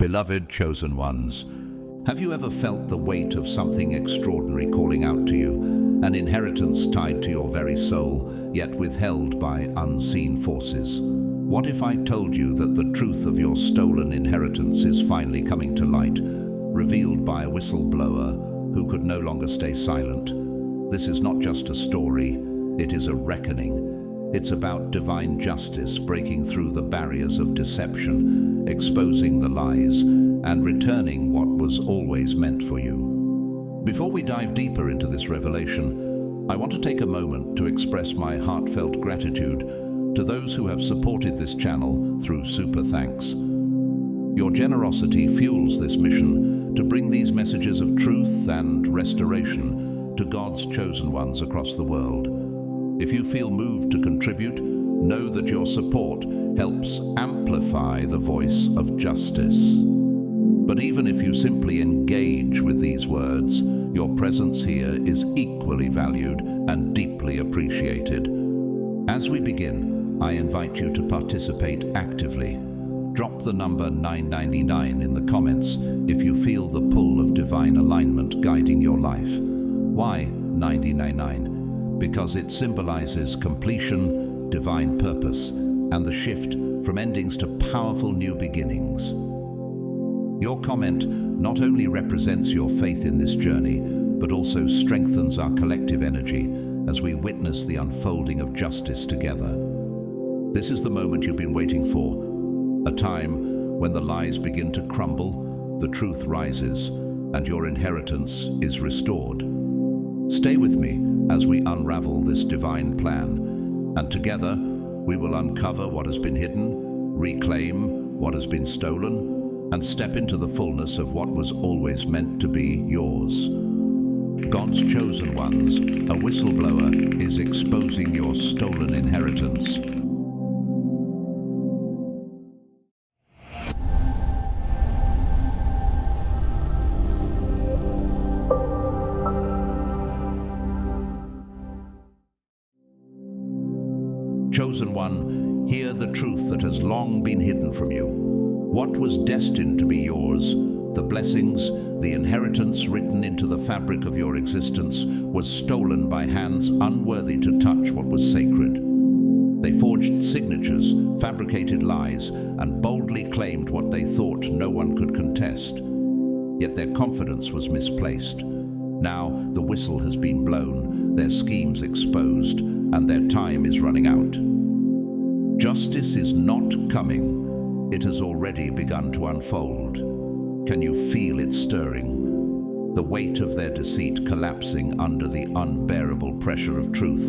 Beloved chosen ones, have you ever felt the weight of something extraordinary calling out to you, an inheritance tied to your very soul, yet withheld by unseen forces? What if I told you that the truth of your stolen inheritance is finally coming to light, revealed by a whistleblower who could no longer stay silent? This is not just a story, it is a reckoning. It's about divine justice breaking through the barriers of deception, exposing the lies, and returning what was always meant for you. Before we dive deeper into this revelation, I want to take a moment to express my heartfelt gratitude to those who have supported this channel through super thanks. Your generosity fuels this mission to bring these messages of truth and restoration to God's chosen ones across the world. If you feel moved to contribute, know that your support helps amplify the voice of justice. But even if you simply engage with these words, your presence here is equally valued and deeply appreciated. As we begin, I invite you to participate actively. Drop the number 999 in the comments if you feel the pull of divine alignment guiding your life. Why 999? Because it symbolizes completion, divine purpose, and the shift from endings to powerful new beginnings. Your comment not only represents your faith in this journey, but also strengthens our collective energy as we witness the unfolding of justice together. This is the moment you've been waiting for, a time when the lies begin to crumble, the truth rises, and your inheritance is restored. Stay with me as we unravel this divine plan, and together we will uncover what has been hidden, reclaim what has been stolen, and step into the fullness of what was always meant to be yours. God's chosen ones, a whistleblower is exposing your stolen inheritance. Chosen one, hear the truth that has long been hidden from you. What was destined to be yours, the blessings, the inheritance written into the fabric of your existence, was stolen by hands unworthy to touch what was sacred. They forged signatures, fabricated lies, and boldly claimed what they thought no one could contest. Yet their confidence was misplaced. Now the whistle has been blown, their schemes exposed, and their time is running out. Justice is not coming. It has already begun to unfold. Can you feel it stirring? The weight of their deceit collapsing under the unbearable pressure of truth.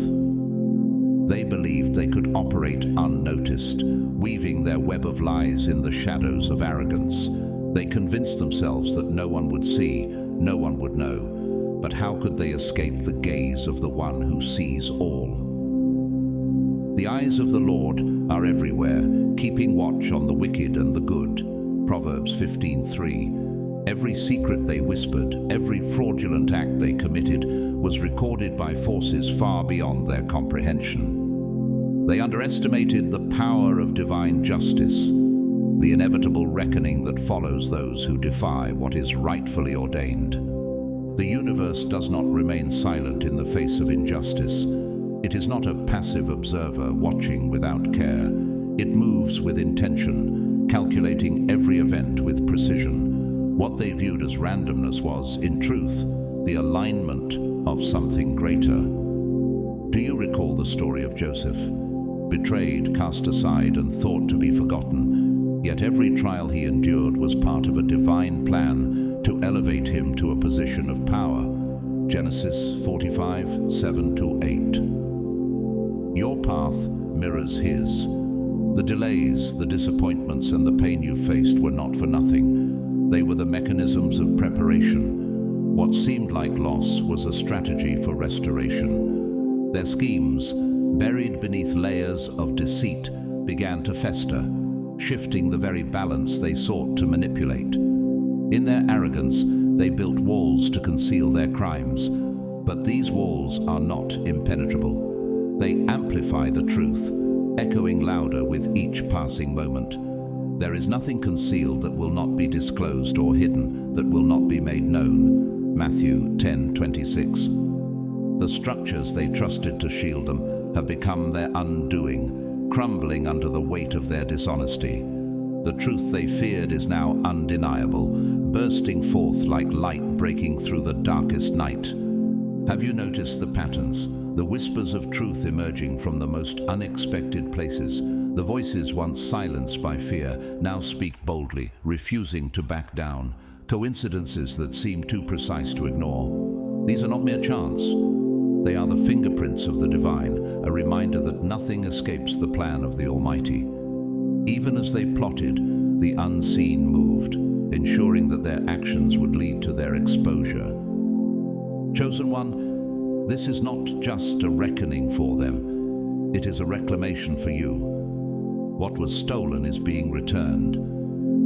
They believed they could operate unnoticed, weaving their web of lies in the shadows of arrogance. They convinced themselves that no one would see, no one would know. But how could they escape the gaze of the one who sees all? The eyes of the Lord are everywhere, keeping watch on the wicked and the good. Proverbs 15:3. Every secret they whispered, every fraudulent act they committed, was recorded by forces far beyond their comprehension. They underestimated the power of divine justice, the inevitable reckoning that follows those who defy what is rightfully ordained. The universe does not remain silent in the face of injustice. It is not a passive observer watching without care. It moves with intention, calculating every event with precision. What they viewed as randomness was, in truth, the alignment of something greater. Do you recall the story of Joseph? Betrayed, cast aside, and thought to be forgotten, yet every trial he endured was part of a divine plan to elevate him to a position of power. Genesis 45:7-8. Your path mirrors his. The delays, the disappointments, and the pain you faced were not for nothing. They were the mechanisms of preparation. What seemed like loss was a strategy for restoration. Their schemes, buried beneath layers of deceit, began to fester, shifting the very balance they sought to manipulate. In their arrogance, they built walls to conceal their crimes, but these walls are not impenetrable. They amplify the truth, echoing louder with each passing moment. There is nothing concealed that will not be disclosed or hidden that will not be made known. Matthew 10:26. The structures they trusted to shield them have become their undoing, crumbling under the weight of their dishonesty. The truth they feared is now undeniable, bursting forth like light breaking through the darkest night. Have you noticed the patterns, the whispers of truth emerging from the most unexpected places? The voices once silenced by fear now speak boldly, refusing to back down. Coincidences that seem too precise to ignore. These are not mere chance. They are the fingerprints of the divine, a reminder that nothing escapes the plan of the Almighty. Even as they plotted, the unseen moved, ensuring that their actions would lead to their exposure. Chosen one, this is not just a reckoning for them. It is a reclamation for you. What was stolen is being returned.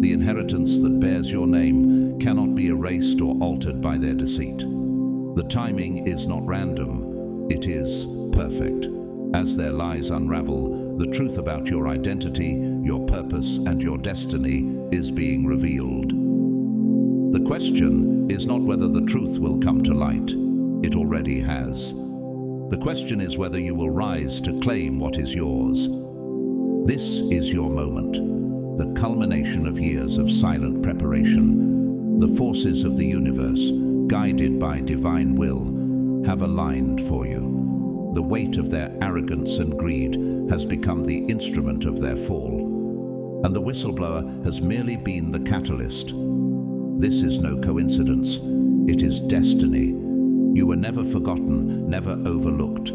The inheritance that bears your name cannot be erased or altered by their deceit. The timing is not random, it is perfect. As their lies unravel, the truth about your identity, your purpose, and your destiny is being revealed. The question is not whether the truth will come to light. It already has. The question is whether you will rise to claim what is yours. This is your moment, the culmination of years of silent preparation. The forces of the universe, guided by divine will, have aligned for you. The weight of their arrogance and greed has become the instrument of their fall, and the whistleblower has merely been the catalyst. This is no coincidence, it is destiny. You were never forgotten, never overlooked.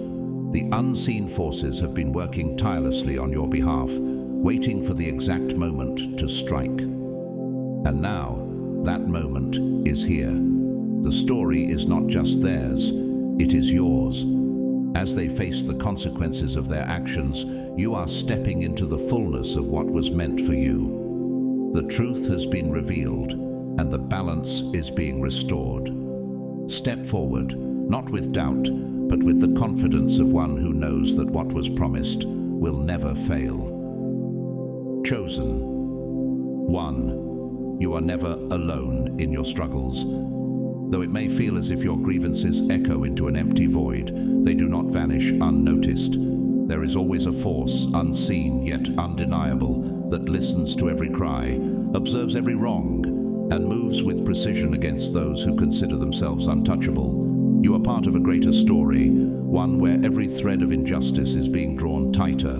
The unseen forces have been working tirelessly on your behalf, waiting for the exact moment to strike. And now, that moment is here. The story is not just theirs, it is yours. As they face the consequences of their actions, you are stepping into the fullness of what was meant for you. The truth has been revealed, and the balance is being restored. Step forward, not with doubt, but with the confidence of one who knows that what was promised will never fail. Chosen. 1. You are never alone in your struggles. Though it may feel as if your grievances echo into an empty void, they do not vanish unnoticed. There is always a force, unseen yet undeniable, that listens to every cry, observes every wrong, and moves with precision against those who consider themselves untouchable. You are part of a greater story, one where every thread of injustice is being drawn tighter,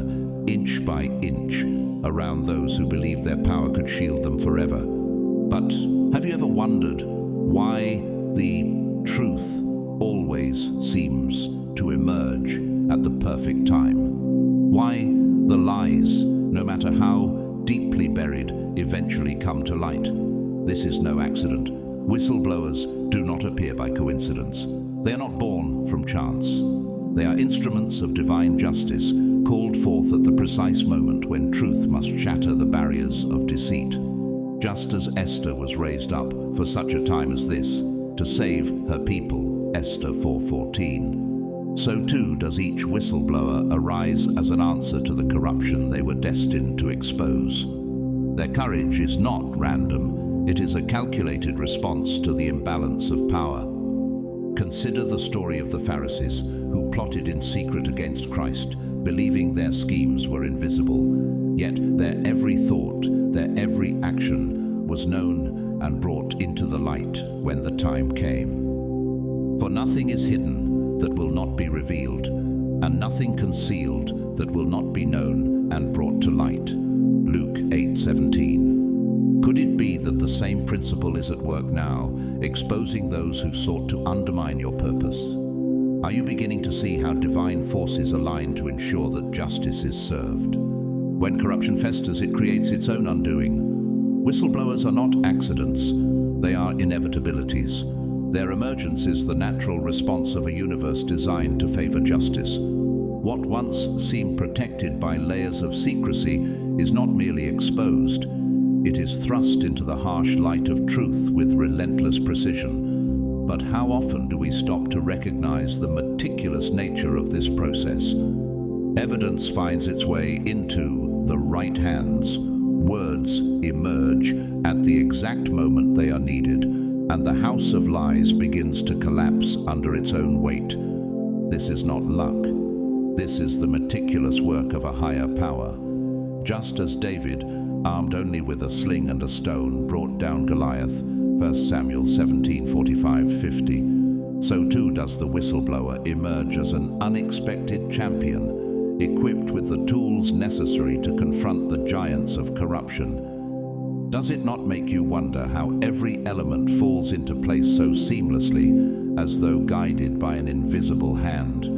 inch by inch, around those who believe their power could shield them forever. But have you ever wondered why the truth always seems to emerge at the perfect time? Why the lies, no matter how deeply buried, eventually come to light? This is no accident. Whistleblowers do not appear by coincidence. They are not born from chance. They are instruments of divine justice, called forth at the precise moment when truth must shatter the barriers of deceit. Just as Esther was raised up for such a time as this, to save her people, Esther 4:14, so too does each whistleblower arise as an answer to the corruption they were destined to expose. Their courage is not random, it is a calculated response to the imbalance of power. Consider the story of the Pharisees who plotted in secret against Christ, believing their schemes were invisible. Yet their every thought, their every action was known and brought into the light when the time came. For nothing is hidden that will not be revealed, and nothing concealed that will not be known and brought to light. Luke 8:17. Could it be that the same principle is at work now, exposing those who sought to undermine your purpose? Are you beginning to see how divine forces align to ensure that justice is served? When corruption festers, it creates its own undoing. Whistleblowers are not accidents, they are inevitabilities. Their emergence is the natural response of a universe designed to favor justice. What once seemed protected by layers of secrecy is not merely exposed, it is thrust into the harsh light of truth with relentless precision. But how often do we stop to recognize the meticulous nature of this process? Evidence finds its way into the right hands, Words emerge at the exact moment they are needed, and the house of lies begins to collapse under its own weight. This is not luck. This is the meticulous work of a higher power. Just as David, armed only with a sling and a stone, brought down Goliath, 1 Samuel 17:45-50, so too does the whistleblower emerge as an unexpected champion, equipped with the tools necessary to confront the giants of corruption. Does it not make you wonder how every element falls into place so seamlessly, as though guided by an invisible hand?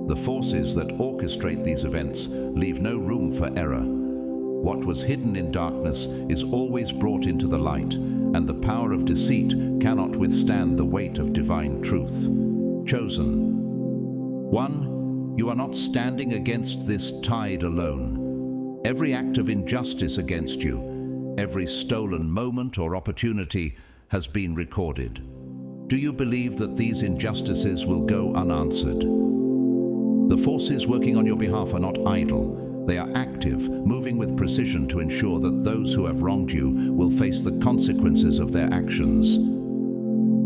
The forces that orchestrate these events leave no room for error. What was hidden in darkness is always brought into the light, and the power of deceit cannot withstand the weight of divine truth. Chosen. 1. You are not standing against this tide alone. Every act of injustice against you, every stolen moment or opportunity has been recorded. Do you believe that these injustices will go unanswered? The forces working on your behalf are not idle. They are active, moving with precision to ensure that those who have wronged you will face the consequences of their actions.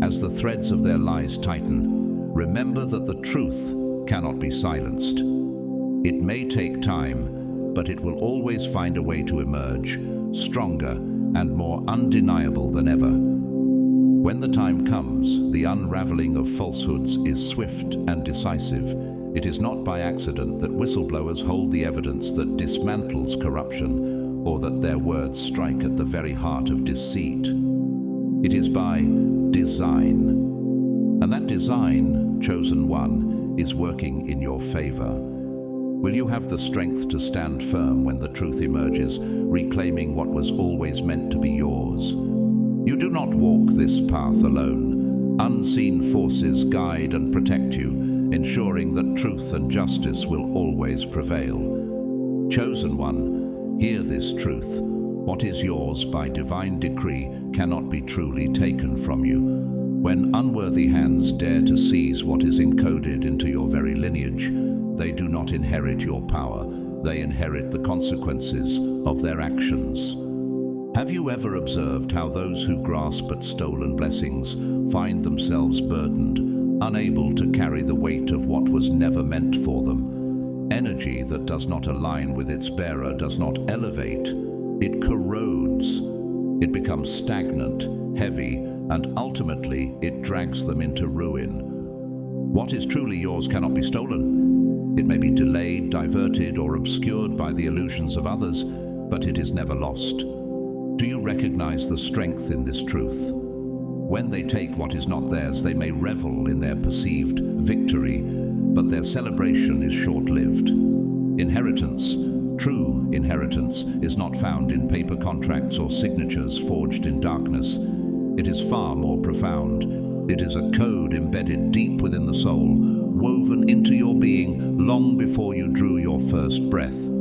As the threads of their lies tighten, remember that the truth cannot be silenced. It may take time, but it will always find a way to emerge, stronger and more undeniable than ever. When the time comes, the unraveling of falsehoods is swift and decisive. It is not by accident that whistleblowers hold the evidence that dismantles corruption, or that their words strike at the very heart of deceit. It is by design. And that design, chosen one, is working in your favor. Will you have the strength to stand firm when the truth emerges, reclaiming what was always meant to be yours? You do not walk this path alone. Unseen forces guide and protect you, ensuring that truth and justice will always prevail. Chosen one, hear this truth. What is yours by divine decree cannot be truly taken from you. When unworthy hands dare to seize what is encoded into your very lineage, they do not inherit your power. They inherit the consequences of their actions. Have you ever observed how those who grasp at stolen blessings find themselves burdened, unable to carry the weight of what was never meant for them? Energy that does not align with its bearer does not elevate, it corrodes. It becomes stagnant, heavy, and ultimately it drags them into ruin. What is truly yours cannot be stolen. It may be delayed, diverted, or obscured by the illusions of others, but it is never lost. Do you recognize the strength in this truth? When they take what is not theirs, they may revel in their perceived victory, but their celebration is short-lived. Inheritance, true inheritance, is not found in paper contracts or signatures forged in darkness. It is far more profound. It is a code embedded deep within the soul, woven into your being long before you drew your first breath.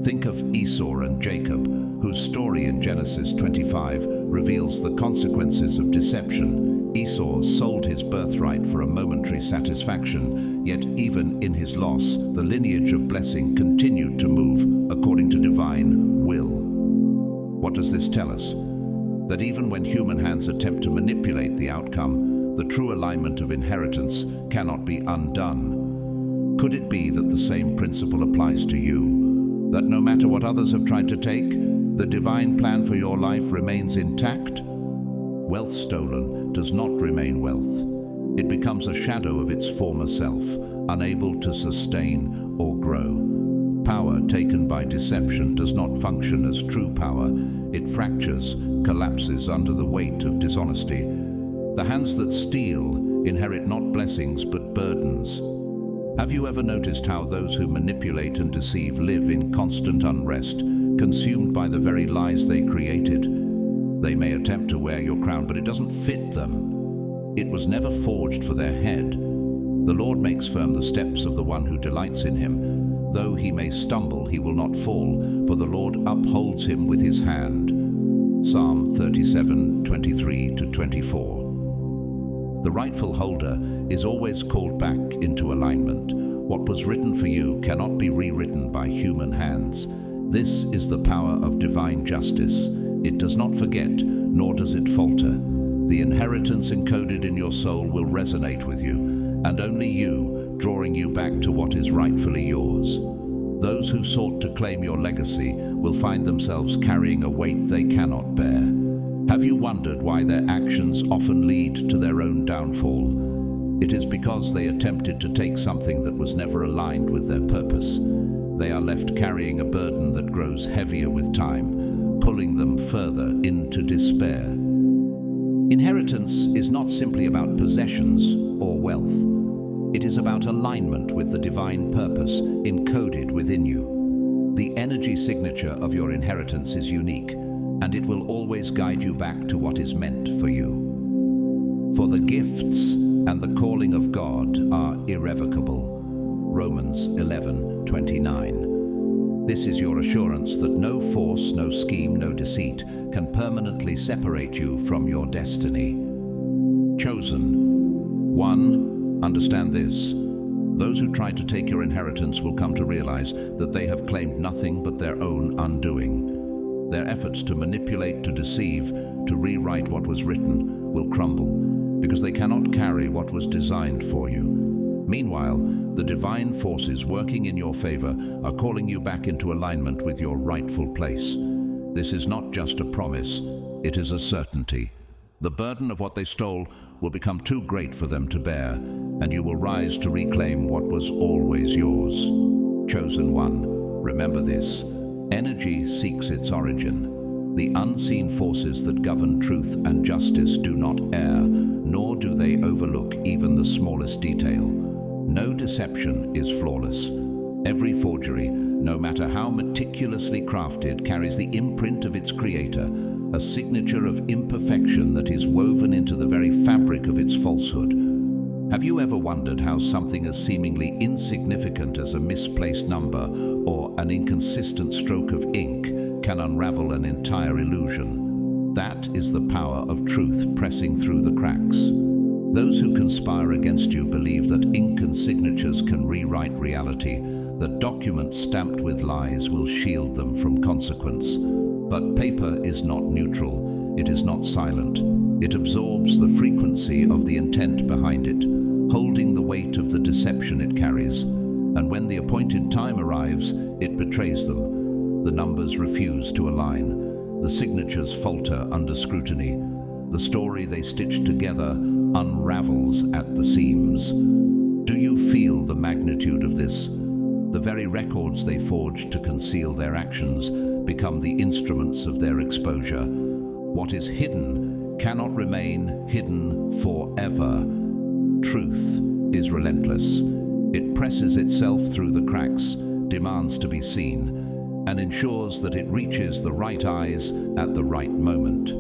Think of Esau and Jacob, whose story in Genesis 25 reveals the consequences of deception. Esau sold his birthright for a momentary satisfaction, yet even in his loss, the lineage of blessing continued to move according to divine will. What does this tell us? That even when human hands attempt to manipulate the outcome, the true alignment of inheritance cannot be undone. Could it be that the same principle applies to you? That no matter what others have tried to take, the divine plan for your life remains intact? Wealth stolen does not remain wealth. It becomes a shadow of its former self, unable to sustain or grow. Power taken by deception does not function as true power. It fractures, collapses under the weight of dishonesty. The hands that steal inherit not blessings but burdens. Have you ever noticed how those who manipulate and deceive live in constant unrest, consumed by the very lies they created? They may attempt to wear your crown, but it doesn't fit them. It was never forged for their head. The Lord makes firm the steps of the one who delights in him. Though he may stumble, he will not fall, for the Lord upholds him with his hand. Psalm 37:23-24. The rightful holder is always called back into alignment. What was written for you cannot be rewritten by human hands. This is the power of divine justice. It does not forget, nor does it falter. The inheritance encoded in your soul will resonate with you, and only you, drawing you back to what is rightfully yours. Those who sought to claim your legacy will find themselves carrying a weight they cannot bear. Have you wondered why their actions often lead to their own downfall? It is because they attempted to take something that was never aligned with their purpose. They are left carrying a burden that grows heavier with time, pulling them further into despair. Inheritance is not simply about possessions or wealth. It is about alignment with the divine purpose encoded within you. The energy signature of your inheritance is unique, and it will always guide you back to what is meant for you. For the gifts and the calling of God are irrevocable. Romans 11:29. This is your assurance that no force, no scheme, no deceit can permanently separate you from your destiny. Chosen. 1. Understand this. Those who try to take your inheritance will come to realize that they have claimed nothing but their own undoing. Their efforts to manipulate, to deceive, to rewrite what was written will crumble, because they cannot carry what was designed for you. Meanwhile, the divine forces working in your favor are calling you back into alignment with your rightful place. This is not just a promise, it is a certainty. The burden of what they stole will become too great for them to bear, and you will rise to reclaim what was always yours. Chosen one, remember this. Energy seeks its origin. The unseen forces that govern truth and justice do not err, nor do they overlook even the smallest detail. No deception is flawless. Every forgery, no matter how meticulously crafted, carries the imprint of its creator, a signature of imperfection that is woven into the very fabric of its falsehood. Have you ever wondered how something as seemingly insignificant as a misplaced number or an inconsistent stroke of ink can unravel an entire illusion? That is the power of truth pressing through the cracks. Those who conspire against you believe that ink and signatures can rewrite reality, that documents stamped with lies will shield them from consequence. But paper is not neutral, it is not silent. It absorbs the frequency of the intent behind it, holding the weight of the deception it carries. And when the appointed time arrives, it betrays them. The numbers refuse to align. The signatures falter under scrutiny. The story they stitch together unravels at the seams. Do you feel the magnitude of this? The very records they forged to conceal their actions become the instruments of their exposure. What is hidden cannot remain hidden forever. Truth is relentless. It presses itself through the cracks, demands to be seen, and ensures that it reaches the right eyes at the right moment.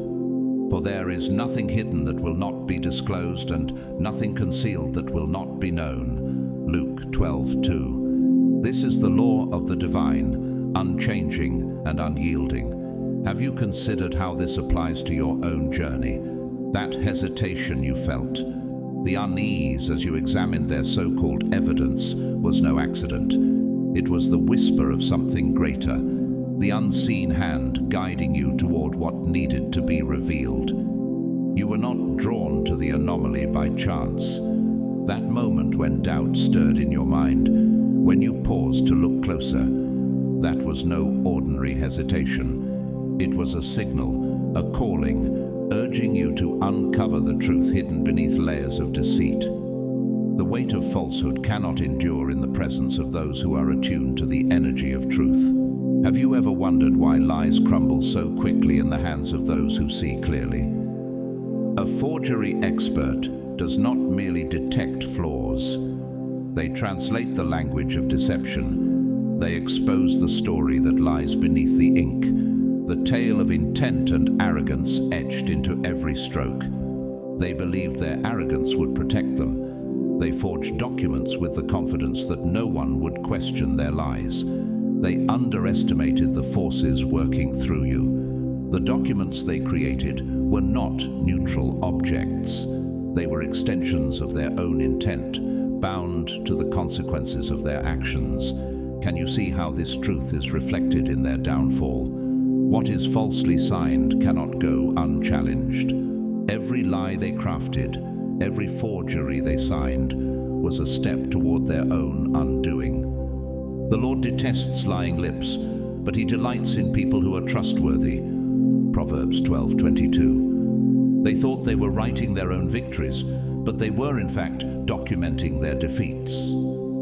For there is nothing hidden that will not be disclosed, and nothing concealed that will not be known. Luke 12:2. This is the law of the divine, unchanging and unyielding. Have you considered how this applies to your own journey? That hesitation you felt, the unease as you examined their so-called evidence, was no accident. It was the whisper of something greater, the unseen hand guiding you toward what needed to be revealed. You were not drawn to the anomaly by chance. That moment when doubt stirred in your mind, when you paused to look closer, that was no ordinary hesitation. It was a signal, a calling, urging you to uncover the truth hidden beneath layers of deceit. The weight of falsehood cannot endure in the presence of those who are attuned to the energy of truth. Have you ever wondered why lies crumble so quickly in the hands of those who see clearly? A forgery expert does not merely detect flaws. They translate the language of deception. They expose the story that lies beneath the ink, the tale of intent and arrogance etched into every stroke. They believed their arrogance would protect them. They forged documents with the confidence that no one would question their lies. They underestimated the forces working through you. The documents they created were not neutral objects. They were extensions of their own intent, bound to the consequences of their actions, Can you see how this truth is reflected in their downfall? What is falsely signed cannot go unchallenged. Every lie they crafted, every forgery they signed, was a step toward their own undoing. The Lord detests lying lips, but he delights in people who are trustworthy. Proverbs 12:22. They thought they were writing their own victories, but they were in fact documenting their defeats.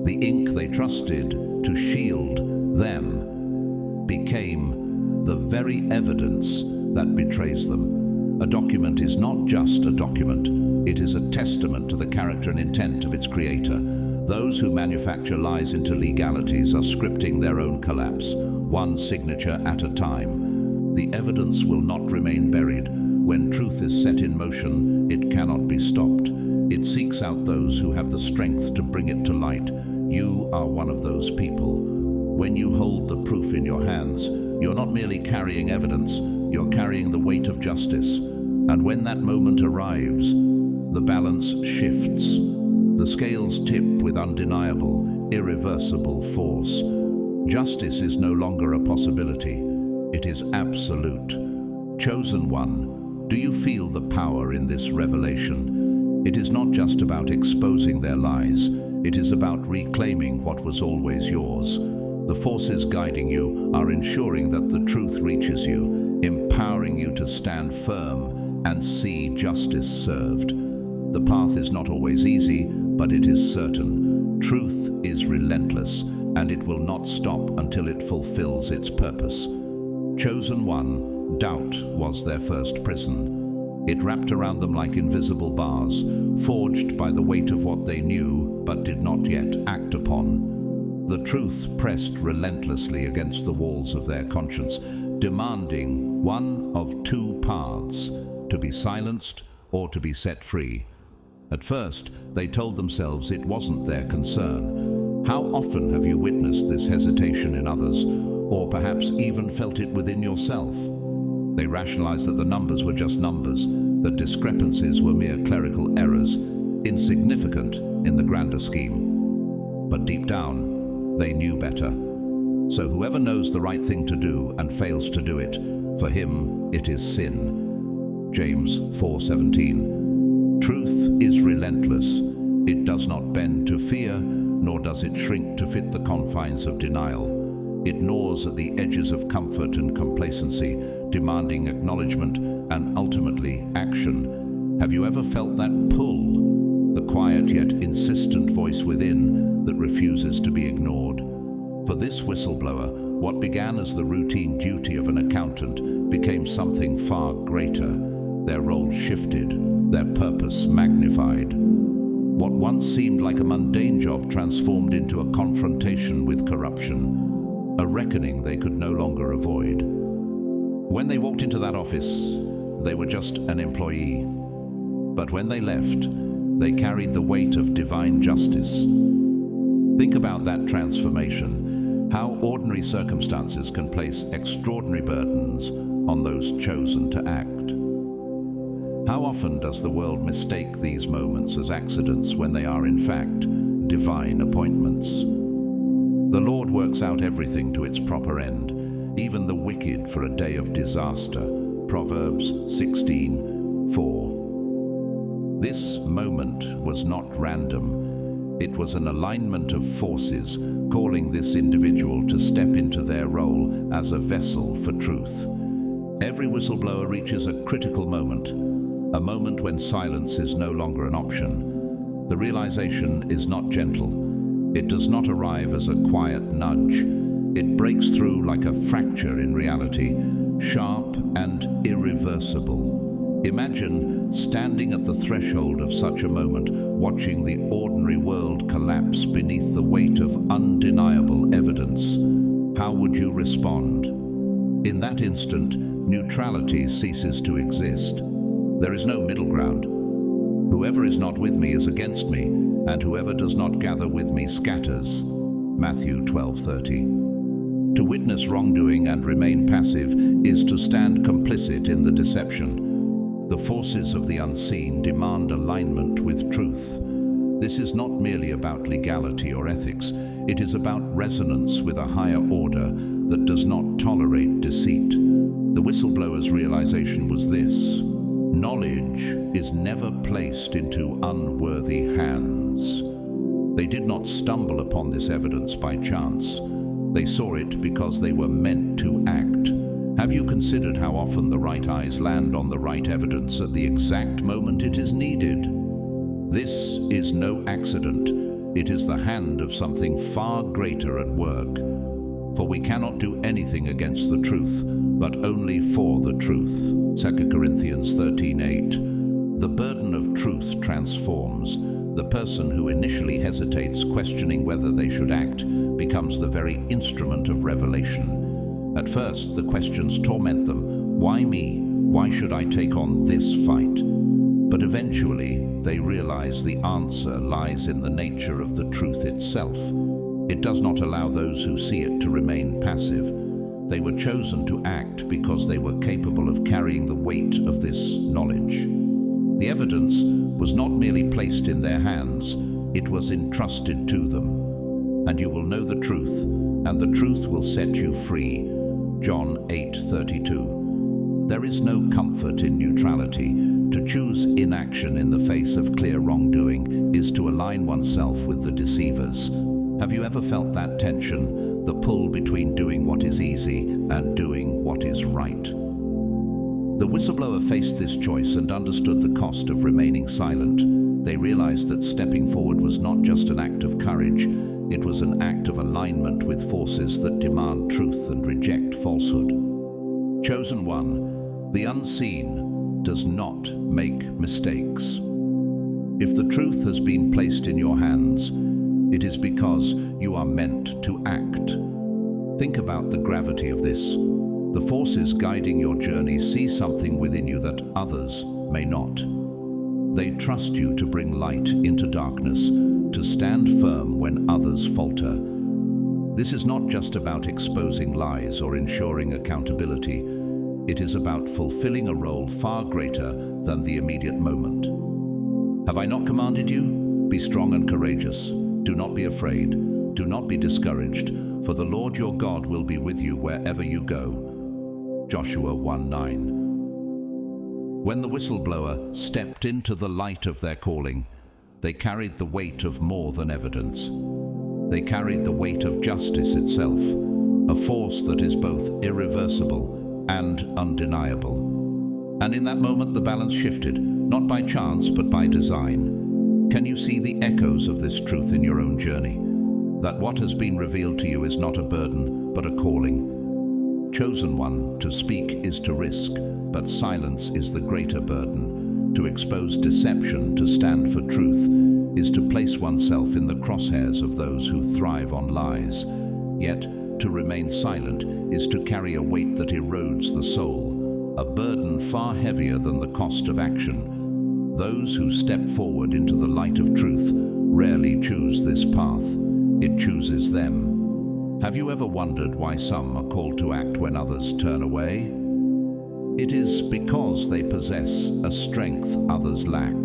The ink they trusted to shield them became the very evidence that betrays them. A document is not just a document, it is a testament to the character and intent of its creator. Those who manufacture lies into legalities are scripting their own collapse, one signature at a time. The evidence will not remain buried. When truth is set in motion, it cannot be stopped. It seeks out those who have the strength to bring it to light. You are one of those people. When you hold the proof in your hands, you're not merely carrying evidence, you're carrying the weight of justice. And when that moment arrives, the balance shifts. The scales tip with undeniable, irreversible force. Justice is no longer a possibility. It is absolute. Chosen one, do you feel the power in this revelation? It is not just about exposing their lies. It is about reclaiming what was always yours. The forces guiding you are ensuring that the truth reaches you, empowering you to stand firm and see justice served. The path is not always easy, but it is certain. Truth is relentless, and it will not stop until it fulfills its purpose. Chosen one, doubt was their first prison. It wrapped around them like invisible bars, forged by the weight of what they knew but did not yet act upon. The truth pressed relentlessly against the walls of their conscience, demanding one of two paths: to be silenced or to be set free. At first, they told themselves it wasn't their concern. How often have you witnessed this hesitation in others, or perhaps even felt it within yourself? They rationalized that the numbers were just numbers, that discrepancies were mere clerical errors, insignificant in the grander scheme. But deep down, they knew better. So whoever knows the right thing to do and fails to do it, for him it is sin. James 4:17. Truth is relentless. It does not bend to fear, nor does it shrink to fit the confines of denial. It gnaws at the edges of comfort and complacency, demanding acknowledgement and ultimately action. Have you ever felt that pull? The quiet yet insistent voice within that refuses to be ignored. For this whistleblower, what began as the routine duty of an accountant became something far greater. Their role shifted, their purpose magnified. What once seemed like a mundane job transformed into a confrontation with corruption, a reckoning they could no longer avoid. When they walked into that office, they were just an employee. But when they left, they carried the weight of divine justice. Think about that transformation, how ordinary circumstances can place extraordinary burdens on those chosen to act. How often does the world mistake these moments as accidents when they are in fact divine appointments? The Lord works out everything to its proper end, even the wicked for a day of disaster. Proverbs 16:4. This moment was not random. It was an alignment of forces calling this individual to step into their role as a vessel for truth. Every whistleblower reaches a critical moment, a moment when silence is no longer an option. The realization is not gentle. It does not arrive as a quiet nudge. It breaks through like a fracture in reality, sharp and irreversible. Imagine standing at the threshold of such a moment, watching the ordinary world collapse beneath the weight of undeniable evidence. How would you respond? In that instant, neutrality ceases to exist. There is no middle ground. Whoever is not with me is against me, and whoever does not gather with me scatters. Matthew 12:30. To witness wrongdoing and remain passive is to stand complicit in the deception. The forces of the unseen demand alignment with truth. This is not merely about legality or ethics. It is about resonance with a higher order that does not tolerate deceit. The whistleblower's realization was this: knowledge is never placed into unworthy hands. They did not stumble upon this evidence by chance. They saw it because they were meant to act. Have you considered how often the right eyes land on the right evidence at the exact moment it is needed? This is no accident. It is the hand of something far greater at work. For we cannot do anything against the truth, but only for the truth. 2 Corinthians 13:8. The burden of truth transforms. The person who initially hesitates, questioning whether they should act, becomes the very instrument of revelation. At first, the questions torment them. Why me? Why should I take on this fight? But eventually, they realize the answer lies in the nature of the truth itself. It does not allow those who see it to remain passive. They were chosen to act because they were capable of carrying the weight of this knowledge. The evidence was not merely placed in their hands, it was entrusted to them. And you will know the truth, and the truth will set you free. John 8:32. There is no comfort in neutrality. To choose inaction in the face of clear wrongdoing is to align oneself with the deceivers. Have you ever felt that tension, the pull between doing what is easy and doing what is right? The whistleblower faced this choice and understood the cost of remaining silent. They realized that stepping forward was not just an act of courage, it was an act of alignment with forces that demand truth and reject falsehood. Chosen one, the unseen does not make mistakes. If the truth has been placed in your hands, it is because you are meant to act. Think about the gravity of this. The forces guiding your journey see something within you that others may not. They trust you to bring light into darkness, to stand firm when others falter. This is not just about exposing lies or ensuring accountability. It is about fulfilling a role far greater than the immediate moment. Have I not commanded you? Be strong and courageous. Do not be afraid. Do not be discouraged, for the Lord your God will be with you wherever you go. Joshua 1:9. When the whistleblower stepped into the light of their calling, they carried the weight of more than evidence. They carried the weight of justice itself, a force that is both irreversible and undeniable. And in that moment the balance shifted, not by chance but by design. Can you see the echoes of this truth in your own journey? That what has been revealed to you is not a burden, but a calling. Chosen one, to speak is to risk, but silence is the greater burden. To expose deception, to stand for truth, is to place oneself in the crosshairs of those who thrive on lies. Yet, to remain silent is to carry a weight that erodes the soul, a burden far heavier than the cost of action. Those who step forward into the light of truth rarely choose this path. It chooses them. Have you ever wondered why some are called to act when others turn away? It is because they possess a strength others lack,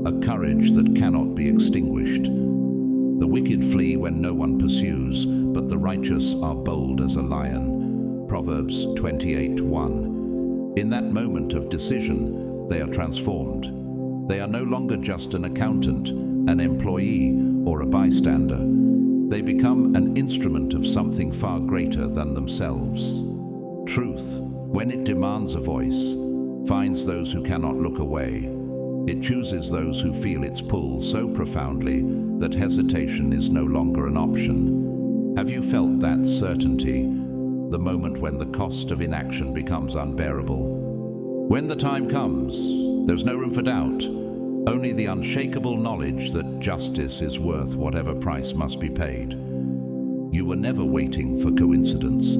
a courage that cannot be extinguished. The wicked flee when no one pursues, but the righteous are bold as a lion. Proverbs 28:1. In that moment of decision, they are transformed. They are no longer just an accountant, an employee, or a bystander. They become an instrument of something far greater than themselves. Truth, when it demands a voice, finds those who cannot look away. It chooses those who feel its pull so profoundly that hesitation is no longer an option. Have you felt that certainty, the moment when the cost of inaction becomes unbearable? When the time comes, there's no room for doubt. Only the unshakable knowledge that justice is worth whatever price must be paid. You were never waiting for coincidence.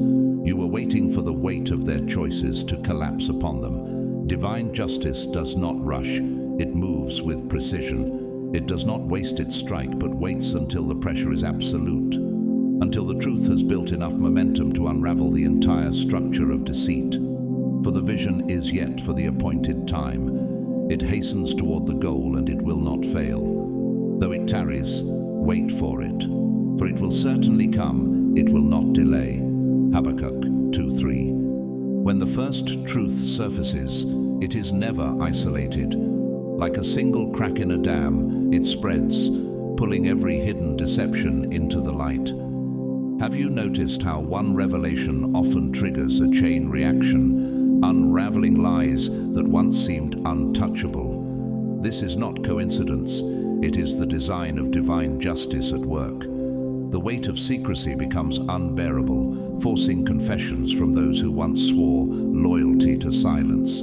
You were waiting for the weight of their choices to collapse upon them. Divine justice does not rush. It moves with precision. It does not waste its strike, but waits until the pressure is absolute, until the truth has built enough momentum to unravel the entire structure of deceit. For the vision is yet for the appointed time. It hastens toward the goal and it will not fail. Though it tarries, wait for it, for it will certainly come, it will not delay. Habakkuk 2:3. When the first truth surfaces, it is never isolated. Like a single crack in a dam, it spreads, pulling every hidden deception into the light. Have you noticed how one revelation often triggers a chain reaction, unraveling lies that once seemed untouchable? This is not coincidence. It is the design of divine justice at work. The weight of secrecy becomes unbearable, forcing confessions from those who once swore loyalty to silence.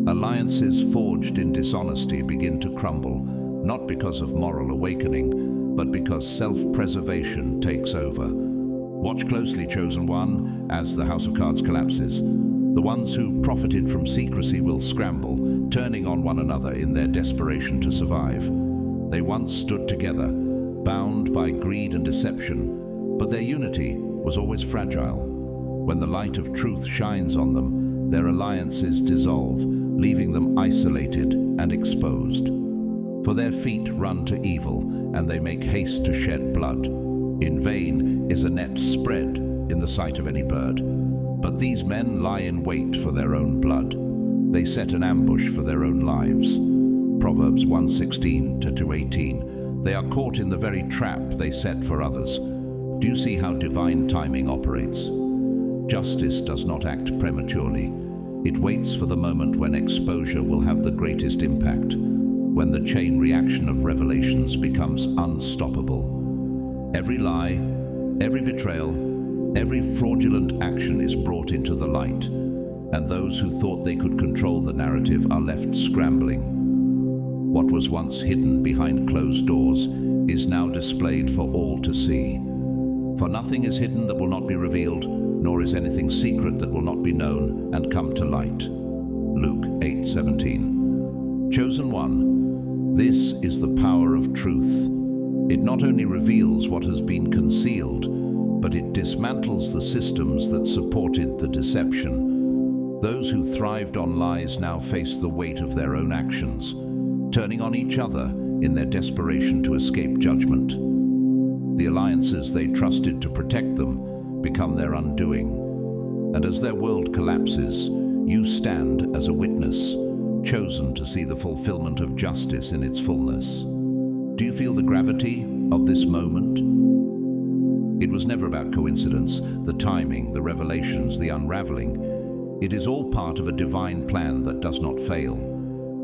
Alliances forged in dishonesty begin to crumble, not because of moral awakening, but because self-preservation takes over. Watch closely, chosen one, as the house of cards collapses. The ones who profited from secrecy will scramble, turning on one another in their desperation to survive. They once stood together, bound by greed and deception, but their unity was always fragile. When the light of truth shines on them, their alliances dissolve, leaving them isolated and exposed. For their feet run to evil, and they make haste to shed blood. In vain is a net spread in the sight of any bird, but these men lie in wait for their own blood. They set an ambush for their own lives. Proverbs 1:16-18. They are caught in the very trap they set for others. Do you see how divine timing operates? Justice does not act prematurely. It waits for the moment when exposure will have the greatest impact, when the chain reaction of revelations becomes unstoppable. Every lie, every betrayal, every fraudulent action is brought into the light, and those who thought they could control the narrative are left scrambling. What was once hidden behind closed doors is now displayed for all to see. For nothing is hidden that will not be revealed, nor is anything secret that will not be known and come to light. Luke 8:17. Chosen one, this is the power of truth. It not only reveals what has been concealed, but it dismantles the systems that supported the deception. Those who thrived on lies now face the weight of their own actions, turning on each other in their desperation to escape judgment. The alliances they trusted to protect them become their undoing. And as their world collapses, you stand as a witness, chosen to see the fulfillment of justice in its fullness. Do you feel the gravity of this moment? It was never about coincidence, the timing, the revelations, the unraveling. It is all part of a divine plan that does not fail.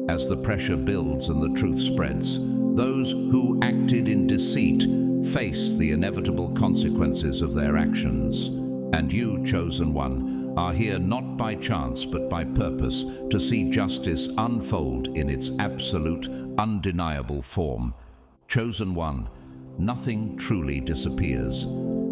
As the pressure builds and the truth spreads, those who acted in deceit face the inevitable consequences of their actions. And you, chosen one, are here not by chance but by purpose to see justice unfold in its absolute, undeniable form. Chosen one, nothing truly disappears.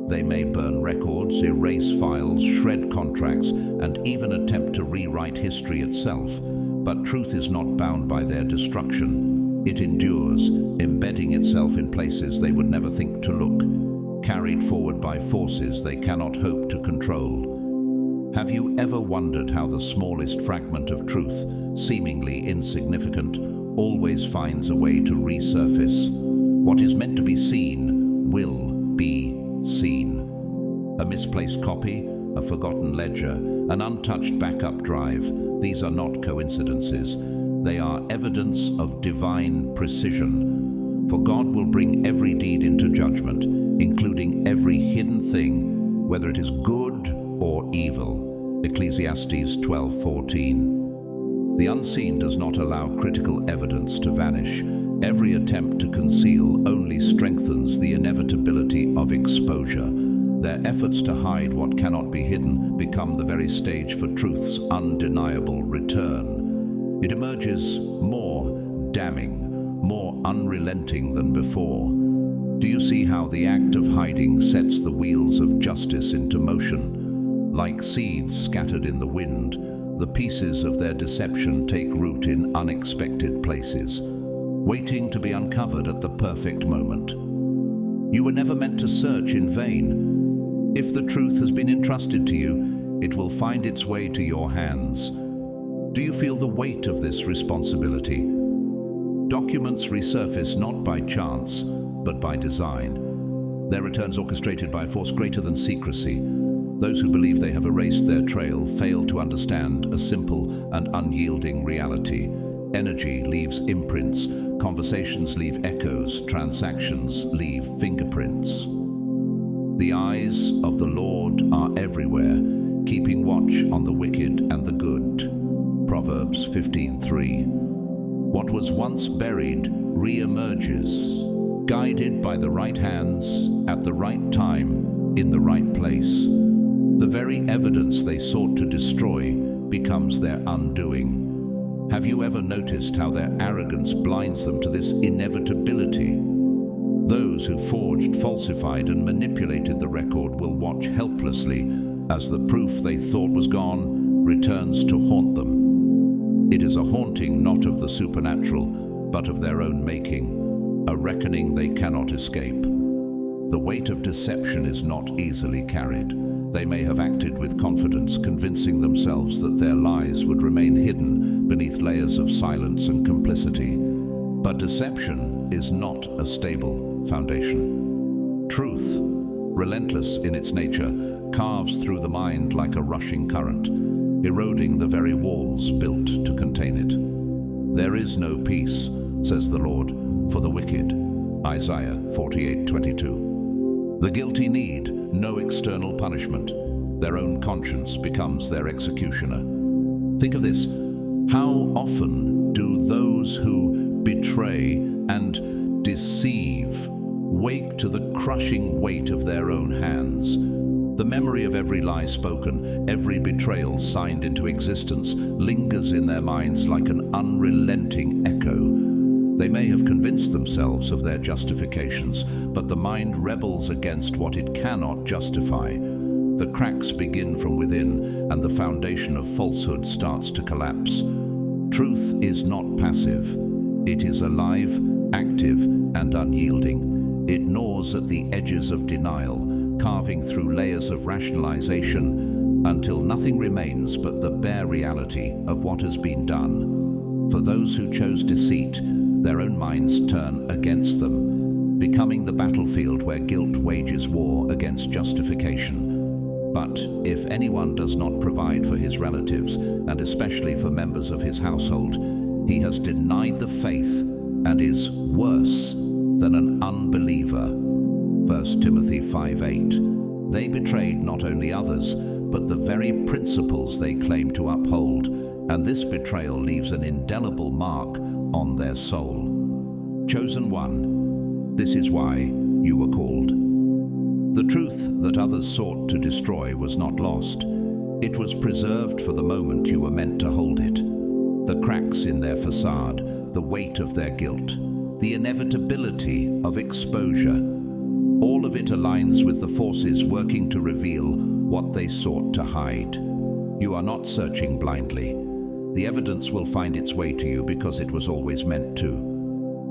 They may burn records, erase files, shred contracts, and even attempt to rewrite history itself. But truth is not bound by their destruction. It endures, embedding itself in places they would never think to look, carried forward by forces they cannot hope to control. Have you ever wondered how the smallest fragment of truth, seemingly insignificant, always finds a way to resurface? What is meant to be seen will be seen. A misplaced copy, a forgotten ledger, an untouched backup drive, these are not coincidences. They are evidence of divine precision. For God will bring every deed into judgment, including every hidden thing, whether it is good or evil. Ecclesiastes 12:14. The unseen does not allow critical evidence to vanish. Every attempt to conceal only strengthens the inevitability of exposure. Their efforts to hide what cannot be hidden become the very stage for truth's undeniable return. It emerges more damning, more unrelenting than before. Do you see how the act of hiding sets the wheels of justice into motion? Like seeds scattered in the wind, the pieces of their deception take root in unexpected places, waiting to be uncovered at the perfect moment. You were never meant to search in vain. If the truth has been entrusted to you, it will find its way to your hands. Do you feel the weight of this responsibility? Documents resurface not by chance, but by design. Their returns orchestrated by a force greater than secrecy. Those who believe they have erased their trail fail to understand a simple and unyielding reality. Energy leaves imprints, conversations leave echoes, transactions leave fingerprints. The eyes of the Lord are everywhere, keeping watch on the wicked and the good. Proverbs 15:3. What was once buried re-emerges, guided by the right hands, at the right time, in the right place. The very evidence they sought to destroy becomes their undoing. Have you ever noticed how their arrogance blinds them to this inevitability? Those who forged, falsified, and manipulated the record will watch helplessly as the proof they thought was gone returns to haunt them. It is a haunting not of the supernatural, but of their own making, a reckoning they cannot escape. The weight of deception is not easily carried. They may have acted with confidence, convincing themselves that their lies would remain hidden beneath layers of silence and complicity. But deception is not a stable foundation. Truth, relentless in its nature, carves through the mind like a rushing current, eroding the very walls built to contain it. There is no peace, says the Lord, for the wicked. Isaiah 48:22. The guilty need no external punishment. Their own conscience becomes their executioner. Think of this. How often do those who betray and deceive wake to the crushing weight of their own hands? The memory of every lie spoken, every betrayal signed into existence, lingers in their minds like an unrelenting echo. They may have convinced themselves of their justifications, but the mind rebels against what it cannot justify. The cracks begin from within, and the foundation of falsehood starts to collapse. Truth is not passive. It is alive, active, and unyielding. It gnaws at the edges of denial, carving through layers of rationalization until nothing remains but the bare reality of what has been done. For those who chose deceit, their own minds turn against them, becoming the battlefield where guilt wages war against justification. But if anyone does not provide for his relatives, and especially for members of his household, he has denied the faith and is worse than an unbeliever. 1 Timothy 5:8. They betrayed not only others, but the very principles they claim to uphold, and this betrayal leaves an indelible mark on their soul. Chosen one, this is why you were called. The truth that others sought to destroy was not lost. It was preserved for the moment you were meant to hold it. The cracks in their facade, the weight of their guilt, the inevitability of exposure, all of it aligns with the forces working to reveal what they sought to hide. You are not searching blindly. The evidence will find its way to you because it was always meant to.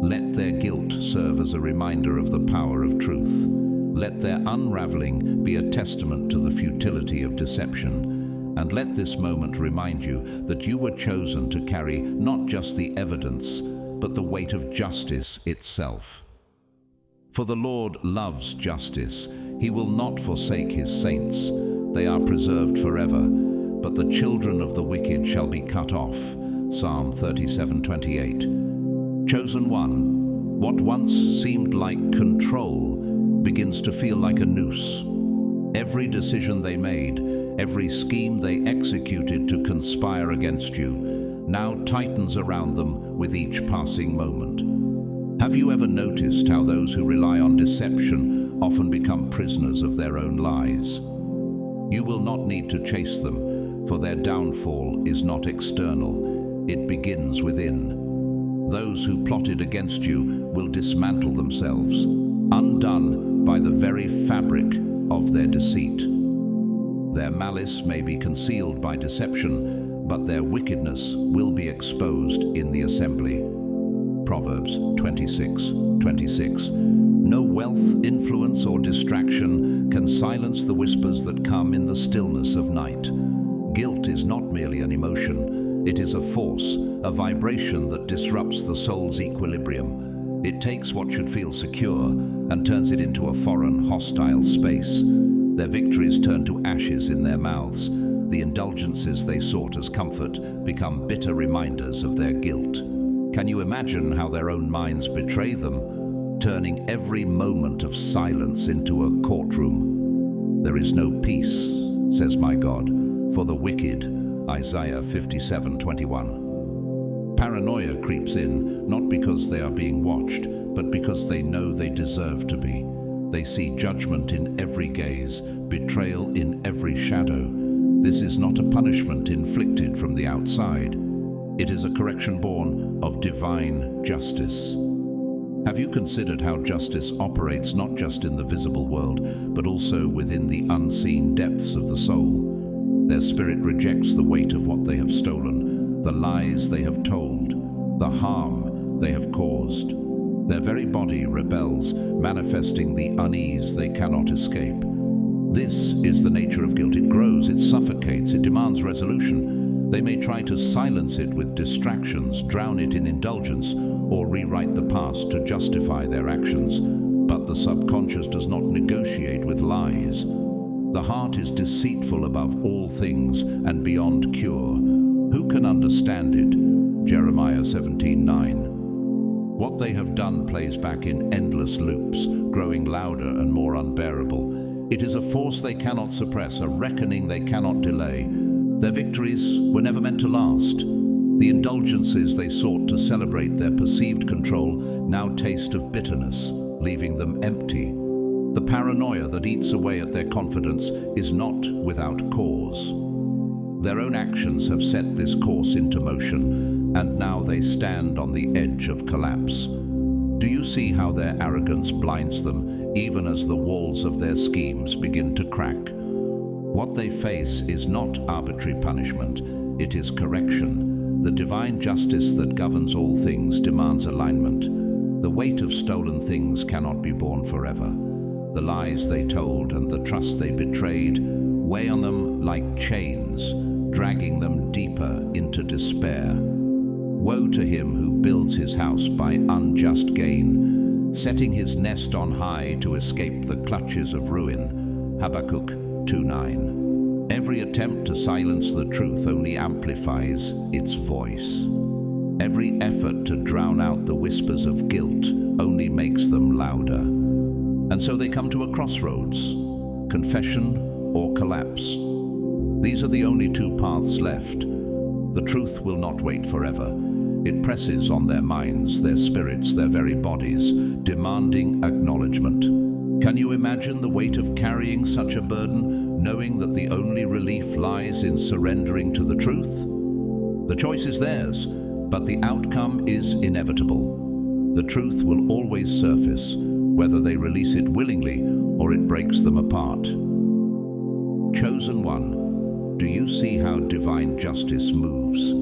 Let their guilt serve as a reminder of the power of truth. Let their unraveling be a testament to the futility of deception. And let this moment remind you that you were chosen to carry not just the evidence, but the weight of justice itself. For the Lord loves justice. He will not forsake his saints. They are preserved forever. But the children of the wicked shall be cut off. Psalm 37:28. Chosen one, what once seemed like control begins to feel like a noose. Every decision they made, every scheme they executed to conspire against you, now tightens around them with each passing moment. Have you ever noticed how those who rely on deception often become prisoners of their own lies? You will not need to chase them, for their downfall is not external, it begins within. Those who plotted against you will dismantle themselves, undone by the very fabric of their deceit. Their malice may be concealed by deception, but their wickedness will be exposed in the assembly. Proverbs 26:26. No wealth, influence, or distraction can silence the whispers that come in the stillness of night. Guilt is not merely an emotion, It is a force, a vibration that disrupts the soul's equilibrium. It takes what should feel secure and turns it into a foreign, hostile space. Their victories turn to ashes in their mouths. The indulgences they sought as comfort become bitter reminders of their guilt. Can you imagine how their own minds betray them, turning every moment of silence into a courtroom? There is no peace, says my God, for the wicked. Isaiah 57:21. Paranoia creeps in, not because they are being watched, but because they know they deserve to be. They see judgment in every gaze, betrayal in every shadow. This is not a punishment inflicted from the outside. It is a correction born of divine justice. Have you considered how justice operates not just in the visible world, but also within the unseen depths of the soul? Their spirit rejects the weight of what they have stolen, the lies they have told, the harm they have caused. Their very body rebels, manifesting the unease they cannot escape. This is the nature of guilt. It grows, it suffocates, it demands resolution. They may try to silence it with distractions, drown it in indulgence, or rewrite the past to justify their actions. But the subconscious does not negotiate with lies. The heart is deceitful above all things and beyond cure. Who can understand it? Jeremiah 17:9. What they have done plays back in endless loops, growing louder and more unbearable. It is a force they cannot suppress, a reckoning they cannot delay. Their victories were never meant to last. The indulgences they sought to celebrate their perceived control now taste of bitterness, leaving them empty. The paranoia that eats away at their confidence is not without cause. Their own actions have set this course into motion, and now they stand on the edge of collapse. Do you see how their arrogance blinds them, even as the walls of their schemes begin to crack? What they face is not arbitrary punishment, it is correction. The divine justice that governs all things demands alignment. The weight of stolen things cannot be borne forever. The lies they told and the trust they betrayed weigh on them like chains, dragging them deeper into despair. Woe to him who builds his house by unjust gain, setting his nest on high to escape the clutches of ruin. Habakkuk 2:9. Every attempt to silence the truth only amplifies its voice. Every effort to drown out the whispers of guilt only makes them louder. And so they come to a crossroads, confession or collapse. These are the only two paths left. The truth will not wait forever. It presses on their minds, their spirits, their very bodies, demanding acknowledgement. Can you imagine the weight of carrying such a burden, knowing that the only relief lies in surrendering to the truth? The choice is theirs, but the outcome is inevitable. The truth will always surface, whether they release it willingly or it breaks them apart. Chosen one, do you see how divine justice moves?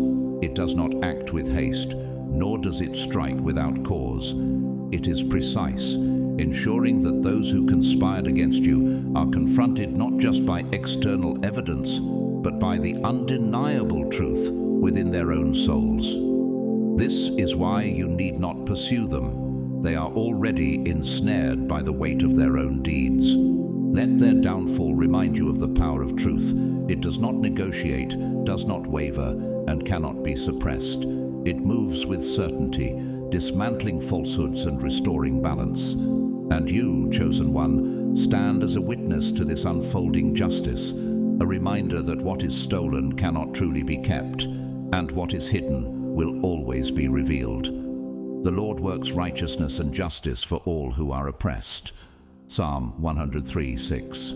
It does not act with haste, nor does it strike without cause. It is precise, ensuring that those who conspired against you are confronted not just by external evidence, but by the undeniable truth within their own souls. This is why you need not pursue them. They are already ensnared by the weight of their own deeds. Let their downfall remind you of the power of truth. It does not negotiate, does not waver, and cannot be suppressed. It moves with certainty, dismantling falsehoods and restoring balance. And you, chosen one, stand as a witness to this unfolding justice, a reminder that what is stolen cannot truly be kept, and what is hidden will always be revealed. The Lord works righteousness and justice for all who are oppressed. Psalm 103:6.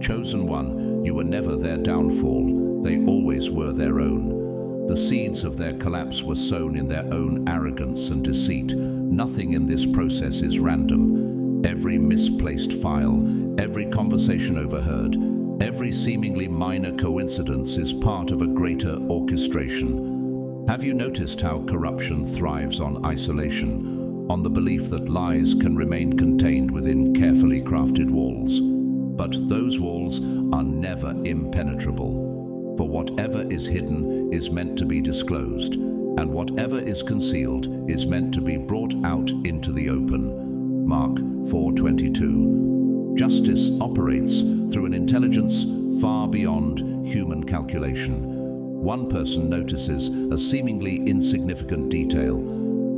Chosen one, you were never their downfall, they always were their own. The seeds of their collapse were sown in their own arrogance and deceit. Nothing in this process is random. Every misplaced file, every conversation overheard, every seemingly minor coincidence is part of a greater orchestration. Have you noticed how corruption thrives on isolation, on the belief that lies can remain contained within carefully crafted walls? But those walls are never impenetrable, for whatever is hidden is meant to be disclosed, and whatever is concealed is meant to be brought out into the open. Mark 4:22. Justice operates through an intelligence far beyond human calculation. One person notices a seemingly insignificant detail.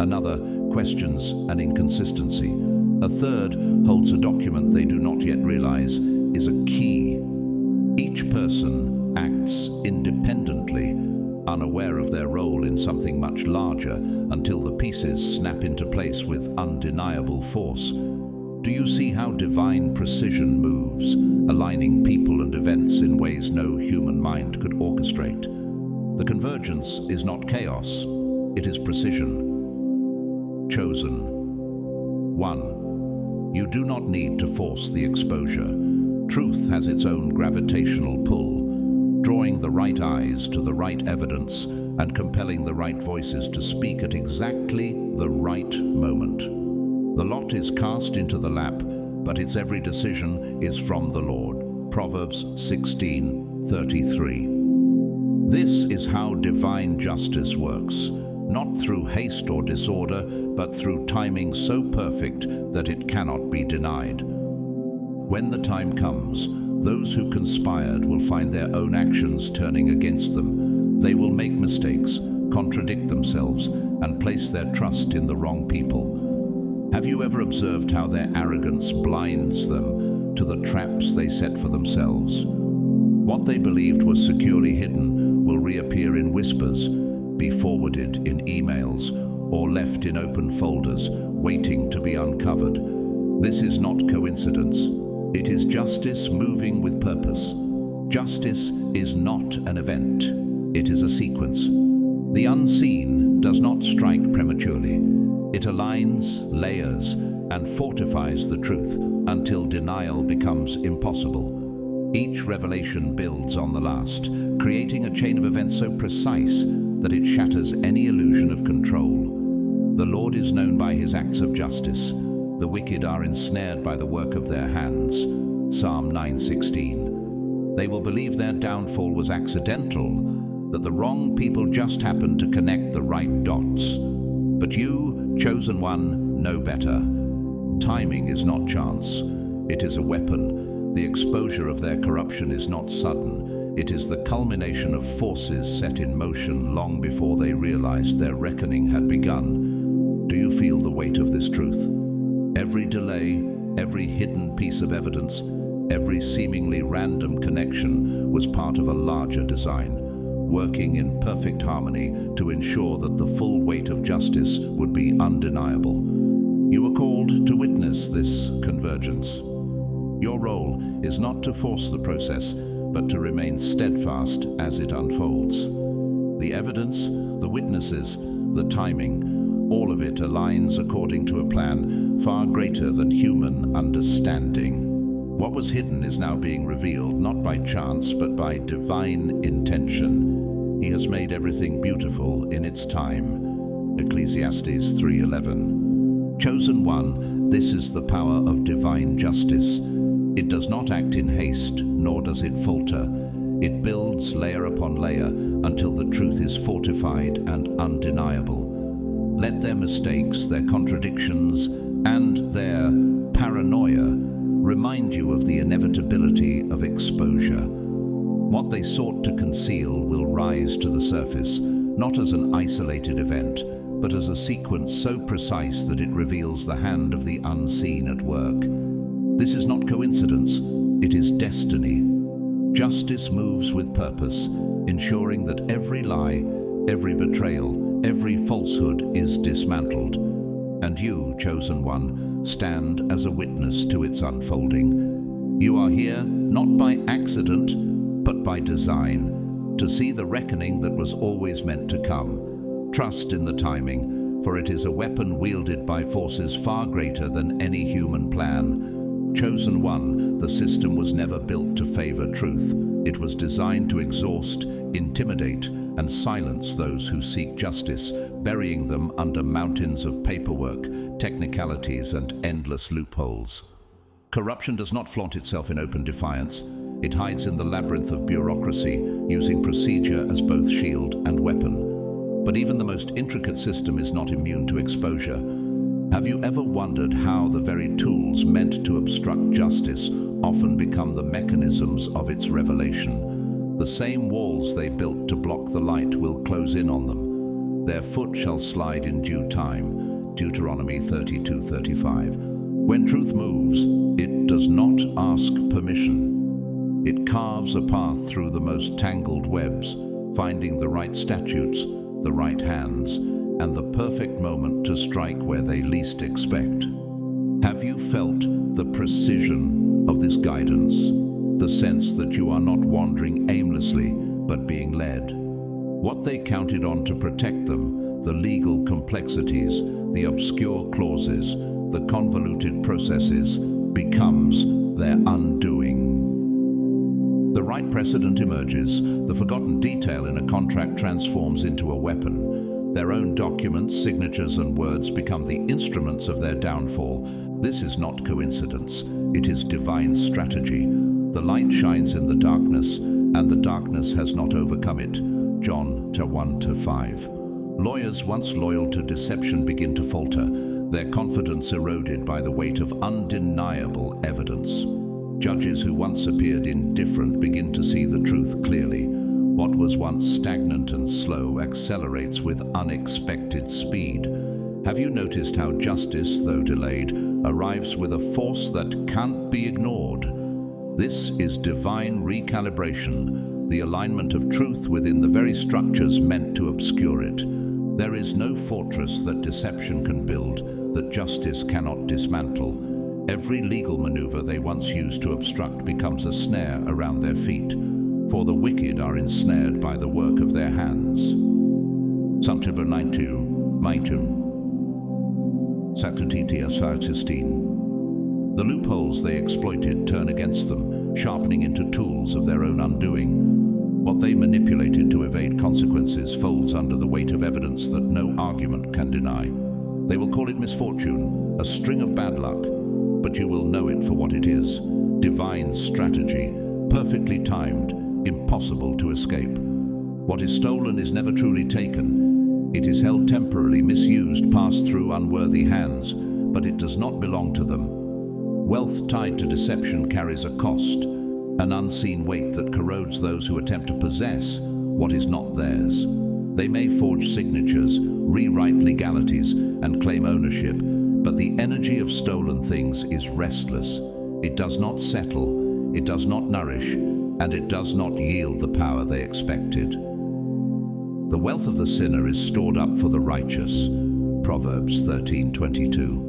Another questions an inconsistency. A third holds a document they do not yet realize is a key. Each person acts independently, unaware of their role in something much larger, until the pieces snap into place with undeniable force. Do you see how divine precision moves, aligning people and events in ways no human mind could orchestrate? The convergence is not chaos, it is precision. Chosen. 1. You do not need to force the exposure. Truth has its own gravitational pull, drawing the right eyes to the right evidence and compelling the right voices to speak at exactly the right moment. The lot is cast into the lap, but its every decision is from the Lord. Proverbs 16:33. This is how divine justice works, not through haste or disorder, but through timing so perfect that it cannot be denied. When the time comes, those who conspired will find their own actions turning against them. They will make mistakes, contradict themselves, and place their trust in the wrong people. Have you ever observed how their arrogance blinds them to the traps they set for themselves? What they believed was securely hidden will reappear in whispers, be forwarded in emails, or left in open folders, waiting to be uncovered. This is not coincidence. It is justice moving with purpose. Justice is not an event. It is a sequence. The unseen does not strike prematurely. It aligns, layers, and fortifies the truth until denial becomes impossible. Each revelation builds on the last, creating a chain of events so precise that it shatters any illusion of control. The Lord is known by his acts of justice. The wicked are ensnared by the work of their hands. Psalm 9:16. They will believe their downfall was accidental, that the wrong people just happened to connect the right dots. But you, chosen one, know better. Timing is not chance. It is a weapon. The exposure of their corruption is not sudden. It is the culmination of forces set in motion long before they realized their reckoning had begun. Do you feel the weight of this truth? Every delay, every hidden piece of evidence, every seemingly random connection was part of a larger design, working in perfect harmony to ensure that the full weight of justice would be undeniable. You are called to witness this convergence. Your role is not to force the process, but to remain steadfast as it unfolds. The evidence, the witnesses, the timing, all of it aligns according to a plan far greater than human understanding. What was hidden is now being revealed, not by chance, but by divine intention. He has made everything beautiful in its time. Ecclesiastes 3:11. Chosen one, this is the power of divine justice. It does not act in haste, nor does it falter. It builds layer upon layer until the truth is fortified and undeniable. Let their mistakes, their contradictions, and their paranoia remind you of the inevitability of exposure. What they sought to conceal will rise to the surface, not as an isolated event, but as a sequence so precise that it reveals the hand of the unseen at work. This is not coincidence, it is destiny. Justice moves with purpose, ensuring that every lie, every betrayal, every falsehood is dismantled. And you, chosen one, stand as a witness to its unfolding. You are here not by accident, but by design, to see the reckoning that was always meant to come. Trust in the timing, for it is a weapon wielded by forces far greater than any human plan. Chosen one, the system was never built to favor truth. It was designed to exhaust, intimidate, and silence those who seek justice, burying them under mountains of paperwork, technicalities, and endless loopholes. Corruption does not flaunt itself in open defiance. It hides in the labyrinth of bureaucracy, using procedure as both shield and weapon. But even the most intricate system is not immune to exposure. Have you ever wondered how the very tools meant to obstruct justice often become the mechanisms of its revelation? The same walls they built to block the light will close in on them. Their foot shall slide in due time. Deuteronomy 32:35. When truth moves, it does not ask permission. It carves a path through the most tangled webs, finding the right statutes, the right hands, and the perfect moment to strike where they least expect. Have you felt the precision of this guidance? The sense that you are not wandering aimlessly, but being led? What they counted on to protect them, the legal complexities, the obscure clauses, the convoluted processes, becomes their undoing. The right precedent emerges, the forgotten detail in a contract transforms into a weapon. Their own documents, signatures, and words become the instruments of their downfall. This is not coincidence, it is divine strategy. The light shines in the darkness, and the darkness has not overcome it. John 1-5. Lawyers once loyal to deception begin to falter, their confidence eroded by the weight of undeniable evidence. Judges who once appeared indifferent begin to see the truth clearly. What was once stagnant and slow accelerates with unexpected speed. Have you noticed how justice, though delayed, arrives with a force that can't be ignored? This is divine recalibration, the alignment of truth within the very structures meant to obscure it. There is no fortress that deception can build, that justice cannot dismantle. Every legal maneuver they once used to obstruct becomes a snare around their feet, for the wicked are ensnared by the work of their hands. Psalm 92, Maitum. Sakutitias 5:16. The loopholes they exploited turn against them, sharpening into tools of their own undoing. What they manipulated to evade consequences folds under the weight of evidence that no argument can deny. They will call it misfortune, a string of bad luck, but you will know it for what it is: divine strategy, perfectly timed, impossible to escape. What is stolen is never truly taken. It is held temporarily, misused, passed through unworthy hands, but it does not belong to them. Wealth tied to deception carries a cost, an unseen weight that corrodes those who attempt to possess what is not theirs. They may forge signatures, rewrite legalities, and claim ownership, but the energy of stolen things is restless. It does not settle, it does not nourish, and it does not yield the power they expected. The wealth of the sinner is stored up for the righteous. Proverbs 13:22.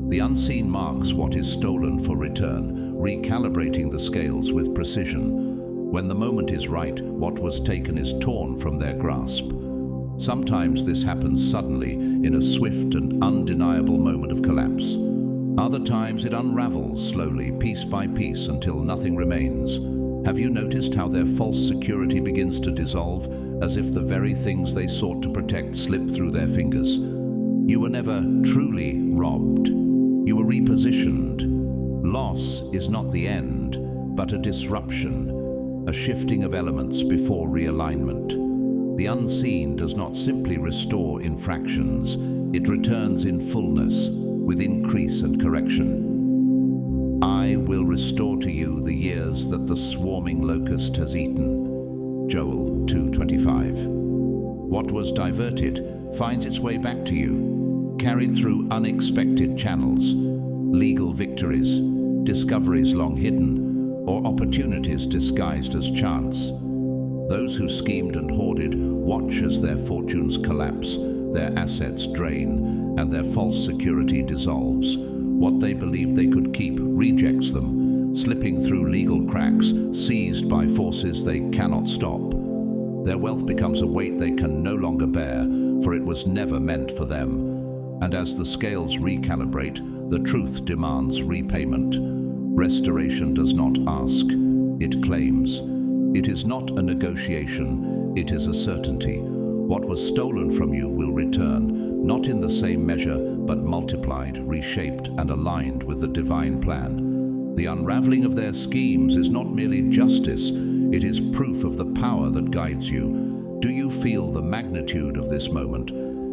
The unseen marks what is stolen for return, recalibrating the scales with precision. When the moment is right, what was taken is torn from their grasp. Sometimes this happens suddenly, in a swift and undeniable moment of collapse. Other times it unravels slowly, piece by piece, until nothing remains. Have you noticed how their false security begins to dissolve, as if the very things they sought to protect slip through their fingers? You were never truly robbed. You were repositioned. Loss is not the end, but a disruption, a shifting of elements before realignment. The unseen does not simply restore in fractions, it returns in fullness, with increase and correction. I will restore to you the years that the swarming locust has eaten. Joel 2:25. What was diverted finds its way back to you, carried through unexpected channels, legal victories, discoveries long hidden, or opportunities disguised as chance. Those who schemed and hoarded watch as their fortunes collapse, their assets drain, and their false security dissolves. What they believed they could keep rejects them, slipping through legal cracks, seized by forces they cannot stop. Their wealth becomes a weight they can no longer bear, for it was never meant for them. And as the scales recalibrate, the truth demands repayment. Restoration does not ask, it claims. It is not a negotiation, it is a certainty. What was stolen from you will return, not in the same measure, but multiplied, reshaped, and aligned with the divine plan. The unraveling of their schemes is not merely justice, it is proof of the power that guides you. Do you feel the magnitude of this moment?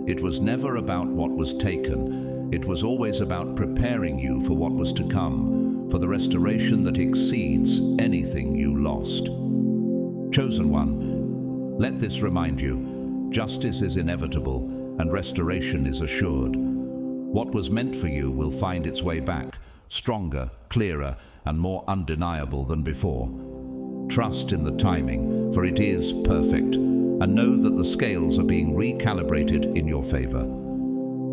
It was never about what was taken. It was always about preparing you for what was to come, for the restoration that exceeds anything you lost. Chosen one, let this remind you, justice is inevitable and restoration is assured. What was meant for you will find its way back, stronger, clearer, and more undeniable than before. Trust in the timing, for it is perfect, and know that the scales are being recalibrated in your favor.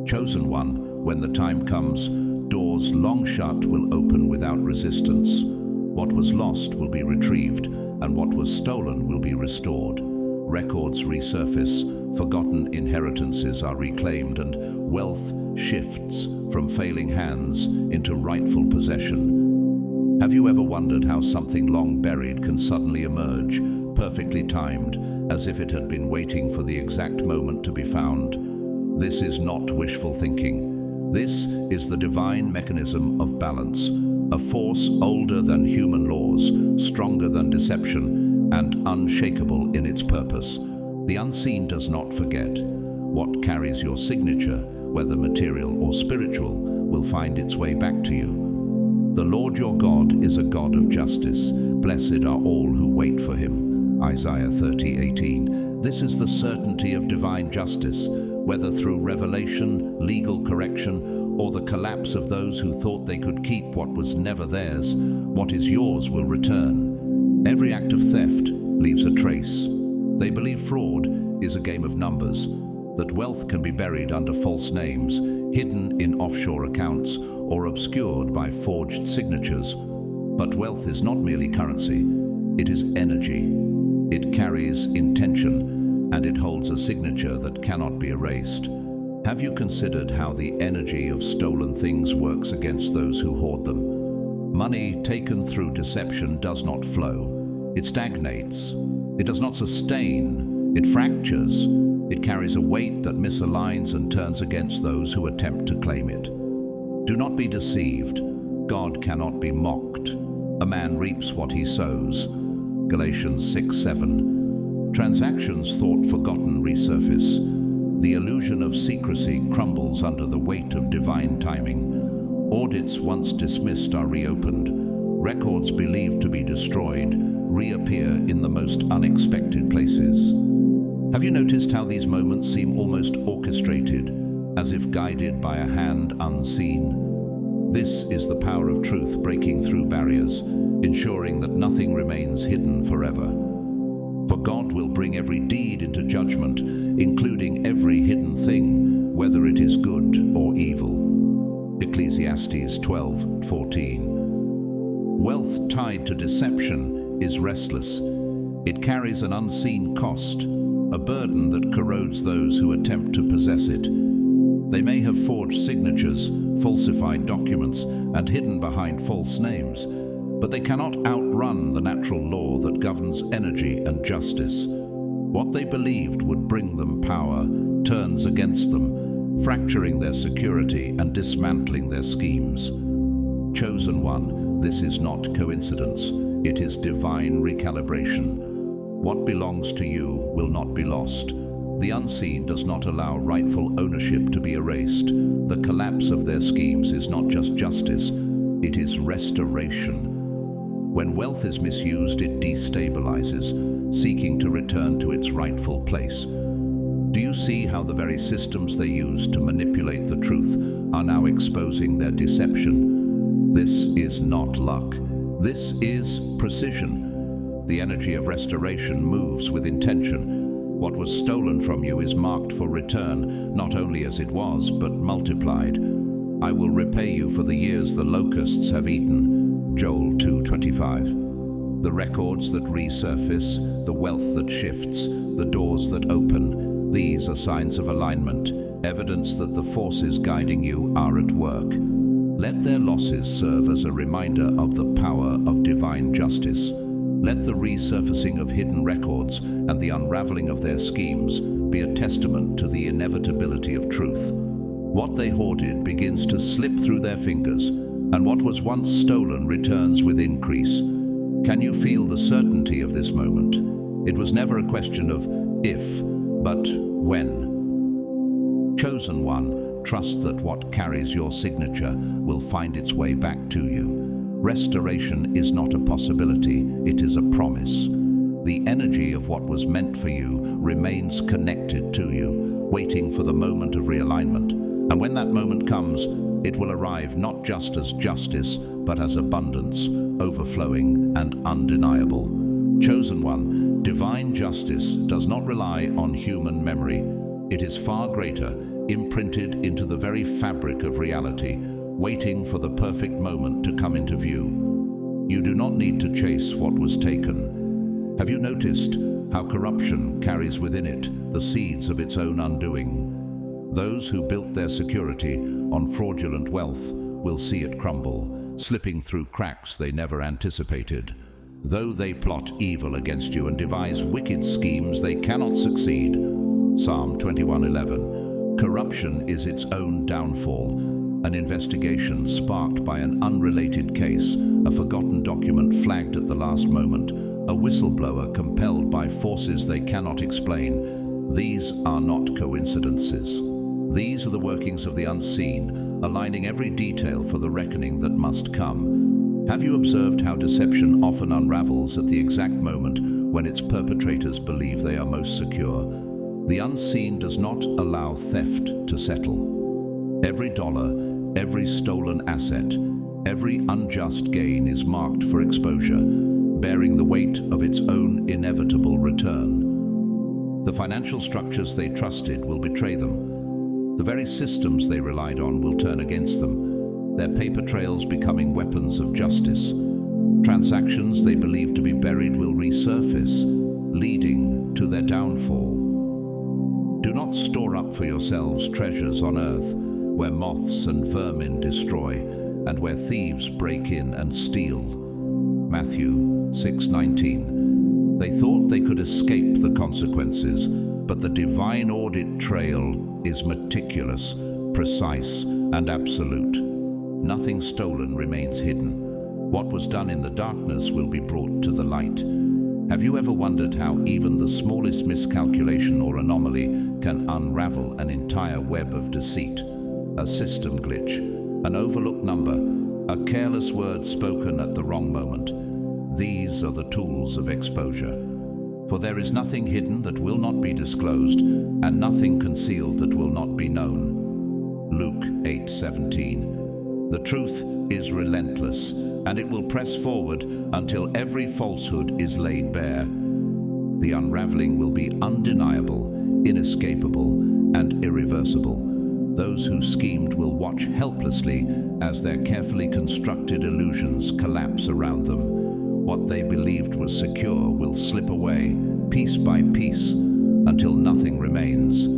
Chosen one, when the time comes, doors long shut will open without resistance. What was lost will be retrieved, and what was stolen will be restored. Records resurface, forgotten inheritances are reclaimed, and wealth shifts from failing hands into rightful possession. Have you ever wondered how something long buried can suddenly emerge, perfectly timed, as if it had been waiting for the exact moment to be found? This is not wishful thinking. This is the divine mechanism of balance, a force older than human laws, stronger than deception, and unshakable in its purpose. The unseen does not forget. What carries your signature, whether material or spiritual, will find its way back to you. The Lord your God is a God of justice. Blessed are all who wait for him. Isaiah 30:18. This is the certainty of divine justice, whether through revelation, legal correction, or the collapse of those who thought they could keep what was never theirs. What is yours will return. Every act of theft leaves a trace. They believe fraud is a game of numbers, that wealth can be buried under false names, hidden in offshore accounts, or obscured by forged signatures. But wealth is not merely currency, it is energy. It carries intention, and it holds a signature that cannot be erased. Have you considered how the energy of stolen things works against those who hoard them? Money taken through deception does not flow. It stagnates. It does not sustain. It fractures. It carries a weight that misaligns and turns against those who attempt to claim it. Do not be deceived. God cannot be mocked. A man reaps what he sows. Galatians 6:7. Transactions thought forgotten resurface. The illusion of secrecy crumbles under the weight of divine timing. Audits once dismissed are reopened. Records believed to be destroyed reappear in the most unexpected places. Have you noticed how these moments seem almost orchestrated, as if guided by a hand unseen? This is the power of truth breaking through barriers, ensuring that nothing remains hidden forever. For God will bring every deed into judgment, including every hidden thing, whether it is good or evil. Ecclesiastes 12:14. Wealth tied to deception is restless. It carries an unseen cost, a burden that corrodes those who attempt to possess it. They may have forged signatures, falsified documents, and hidden behind false names, but they cannot outrun the natural law that governs energy and justice. What they believed would bring them power turns against them, fracturing their security and dismantling their schemes. Chosen one, this is not coincidence. It is divine recalibration. What belongs to you will not be lost. The unseen does not allow rightful ownership to be erased. The collapse of their schemes is not just justice, it is restoration. When wealth is misused, it destabilizes, seeking to return to its rightful place. Do you see how the very systems they use to manipulate the truth are now exposing their deception? This is not luck. This is precision. The energy of restoration moves with intention. What was stolen from you is marked for return, not only as it was, but multiplied. I will repay you for the years the locusts have eaten. Joel 2:25. The records that resurface, the wealth that shifts, the doors that open, these are signs of alignment, evidence that the forces guiding you are at work. Let their losses serve as a reminder of the power of divine justice. Let the resurfacing of hidden records and the unraveling of their schemes be a testament to the inevitability of truth. What they hoarded begins to slip through their fingers. and what was once stolen returns with increase. Can you feel the certainty of this moment? It was never a question of if, but when. Chosen one, trust that what carries your signature will find its way back to you. Restoration is not a possibility, it is a promise. The energy of what was meant for you remains connected to you, waiting for the moment of realignment. And when that moment comes, it will arrive not just as justice, but as abundance, overflowing and undeniable. Chosen one, divine justice does not rely on human memory. It is far greater, imprinted into the very fabric of reality, waiting for the perfect moment to come into view. You do not need to chase what was taken. Have you noticed how corruption carries within it the seeds of its own undoing? Those who built their security on fraudulent wealth will see it crumble, slipping through cracks they never anticipated. Though they plot evil against you and devise wicked schemes, they cannot succeed. Psalm 21:11. Corruption is its own downfall. An investigation sparked by an unrelated case, a forgotten document flagged at the last moment, a whistleblower compelled by forces they cannot explain. These are not coincidences. These are the workings of the unseen, aligning every detail for the reckoning that must come. Have you observed how deception often unravels at the exact moment when its perpetrators believe they are most secure? The unseen does not allow theft to settle. Every dollar, every stolen asset, every unjust gain is marked for exposure, bearing the weight of its own inevitable return. The financial structures they trusted will betray them. The very systems they relied on will turn against them, their paper trails becoming weapons of justice. Transactions they believed to be buried will resurface, leading to their downfall. Do not store up for yourselves treasures on earth, where moths and vermin destroy, and where thieves break in and steal. Matthew 6:19. They thought they could escape the consequences, but the divine audit trail is meticulous, precise, and absolute. Nothing stolen remains hidden. What was done in the darkness will be brought to the light. Have you ever wondered how even the smallest miscalculation or anomaly can unravel an entire web of deceit? A system glitch, an overlooked number, a careless word spoken at the wrong moment. These are the tools of exposure. For there is nothing hidden that will not be disclosed, and nothing concealed that will not be known. Luke 8:17. The truth is relentless, and it will press forward until every falsehood is laid bare. The unraveling will be undeniable, inescapable, and irreversible. Those who schemed will watch helplessly as their carefully constructed illusions collapse around them. What they believed was secure will slip away, piece by piece, until nothing remains.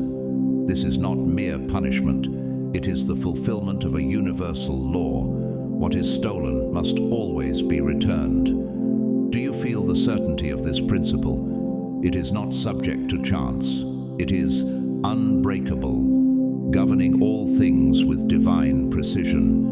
This is not mere punishment. It is the fulfillment of a universal law. What is stolen must always be returned. Do you feel the certainty of this principle? It is not subject to chance. It is unbreakable, governing all things with divine precision.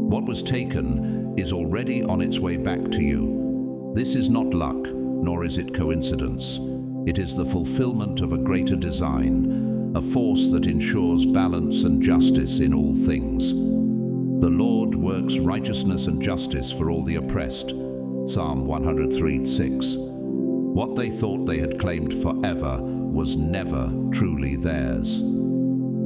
What was taken is already on its way back to you. This is not luck, nor is it coincidence. It is the fulfillment of a greater design, a force that ensures balance and justice in all things. The Lord works righteousness and justice for all the oppressed. Psalm 103:6. What they thought they had claimed forever was never truly theirs.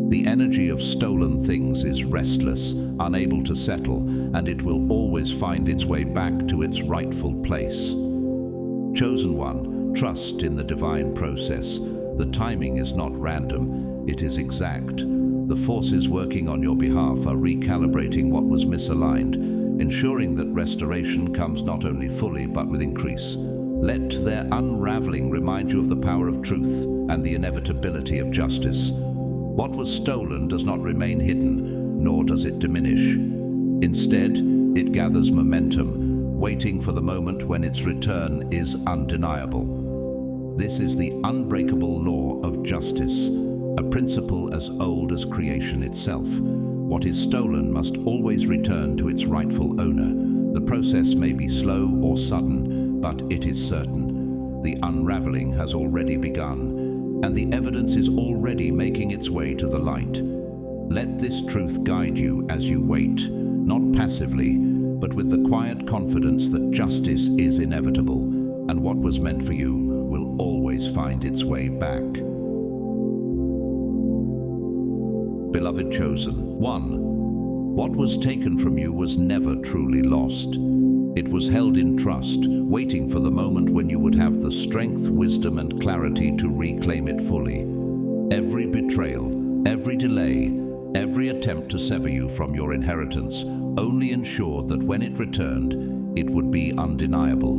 The energy of stolen things is restless, unable to settle, and it will always find its way back to its rightful place. Chosen one, trust in the divine process. The timing is not random, it is exact. The forces working on your behalf are recalibrating what was misaligned, ensuring that restoration comes not only fully but with increase. Let their unraveling remind you of the power of truth and the inevitability of justice. What was stolen does not remain hidden, nor does it diminish. Instead, it gathers momentum, waiting for the moment when its return is undeniable. This is the unbreakable law of justice, a principle as old as creation itself. What is stolen must always return to its rightful owner. The process may be slow or sudden, but it is certain. The unraveling has already begun, and the evidence is already making its way to the light. Let this truth guide you as you wait, not passively, but with the quiet confidence that justice is inevitable, and what was meant for you will always find its way back. Beloved chosen, 1. What was taken from you was never truly lost. It was held in trust, waiting for the moment when you would have the strength, wisdom, and clarity to reclaim it fully. Every betrayal, every delay, every attempt to sever you from your inheritance only ensured that when it returned, it would be undeniable.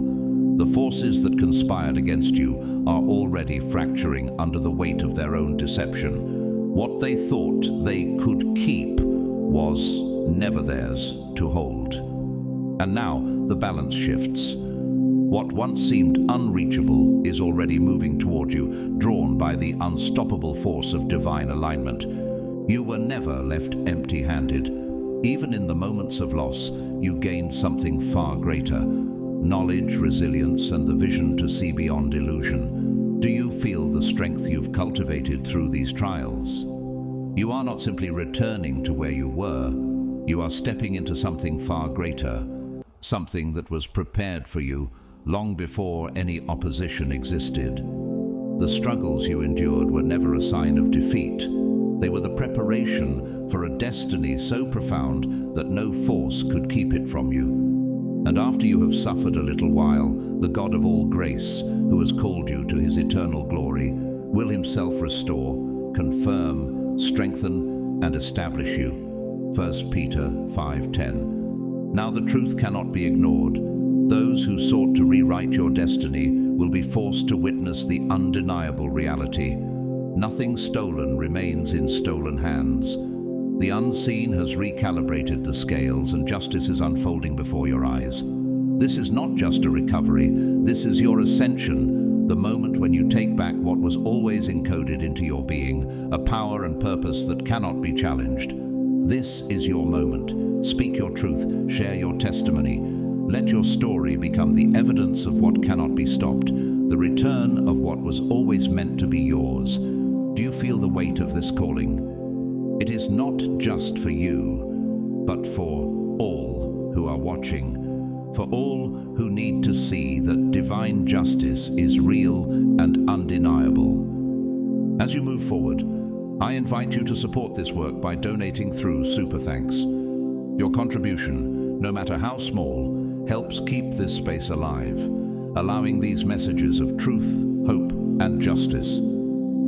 The forces that conspired against you are already fracturing under the weight of their own deception. What they thought they could keep was never theirs to hold. And now the balance shifts. What once seemed unreachable is already moving toward you, drawn by the unstoppable force of divine alignment. You were never left empty-handed. Even in the moments of loss, you gained something far greater: knowledge, resilience, and the vision to see beyond illusion. Do you feel the strength you've cultivated through these trials? You are not simply returning to where you were. You are stepping into something far greater, something that was prepared for you long before any opposition existed. The struggles you endured were never a sign of defeat. They were the preparation for a destiny so profound that no force could keep it from you. And after you have suffered a little while, the God of all grace, who has called you to his eternal glory, will himself restore, confirm, strengthen, and establish you. 1 Peter 5:10. Now the truth cannot be ignored. Those who sought to rewrite your destiny will be forced to witness the undeniable reality. Nothing stolen remains in stolen hands. The unseen has recalibrated the scales, and justice is unfolding before your eyes. This is not just a recovery, this is your ascension, the moment when you take back what was always encoded into your being, a power and purpose that cannot be challenged. This is your moment. Speak your truth, share your testimony. Let your story become the evidence of what cannot be stopped, the return of what was always meant to be yours. Do you feel the weight of this calling? It is not just for you, but for all who are watching, for all who need to see that divine justice is real and undeniable. As you move forward, I invite you to support this work by donating through Super Thanks. Your contribution, no matter how small, helps keep this space alive, allowing these messages of truth, hope, and justice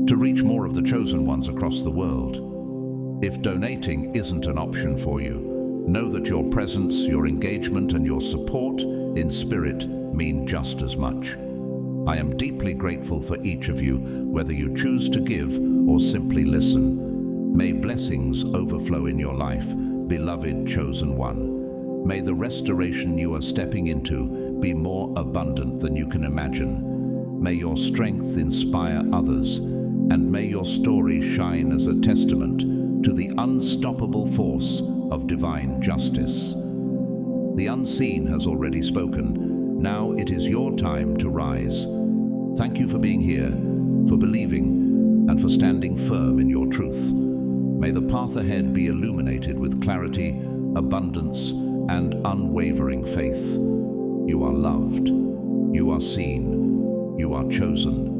to reach more of the chosen ones across the world. If donating isn't an option for you, know that your presence, your engagement, and your support in spirit mean just as much. I am deeply grateful for each of you, whether you choose to give or simply listen. May blessings overflow in your life, beloved chosen one. May the restoration you are stepping into be more abundant than you can imagine. May your strength inspire others, and may your story shine as a testament to the unstoppable force of divine justice. The unseen has already spoken. Now it is your time to rise. Thank you for being here, for believing, and for standing firm in your truth. May the path ahead be illuminated with clarity, abundance, and unwavering faith. You are loved. You are seen. You are chosen.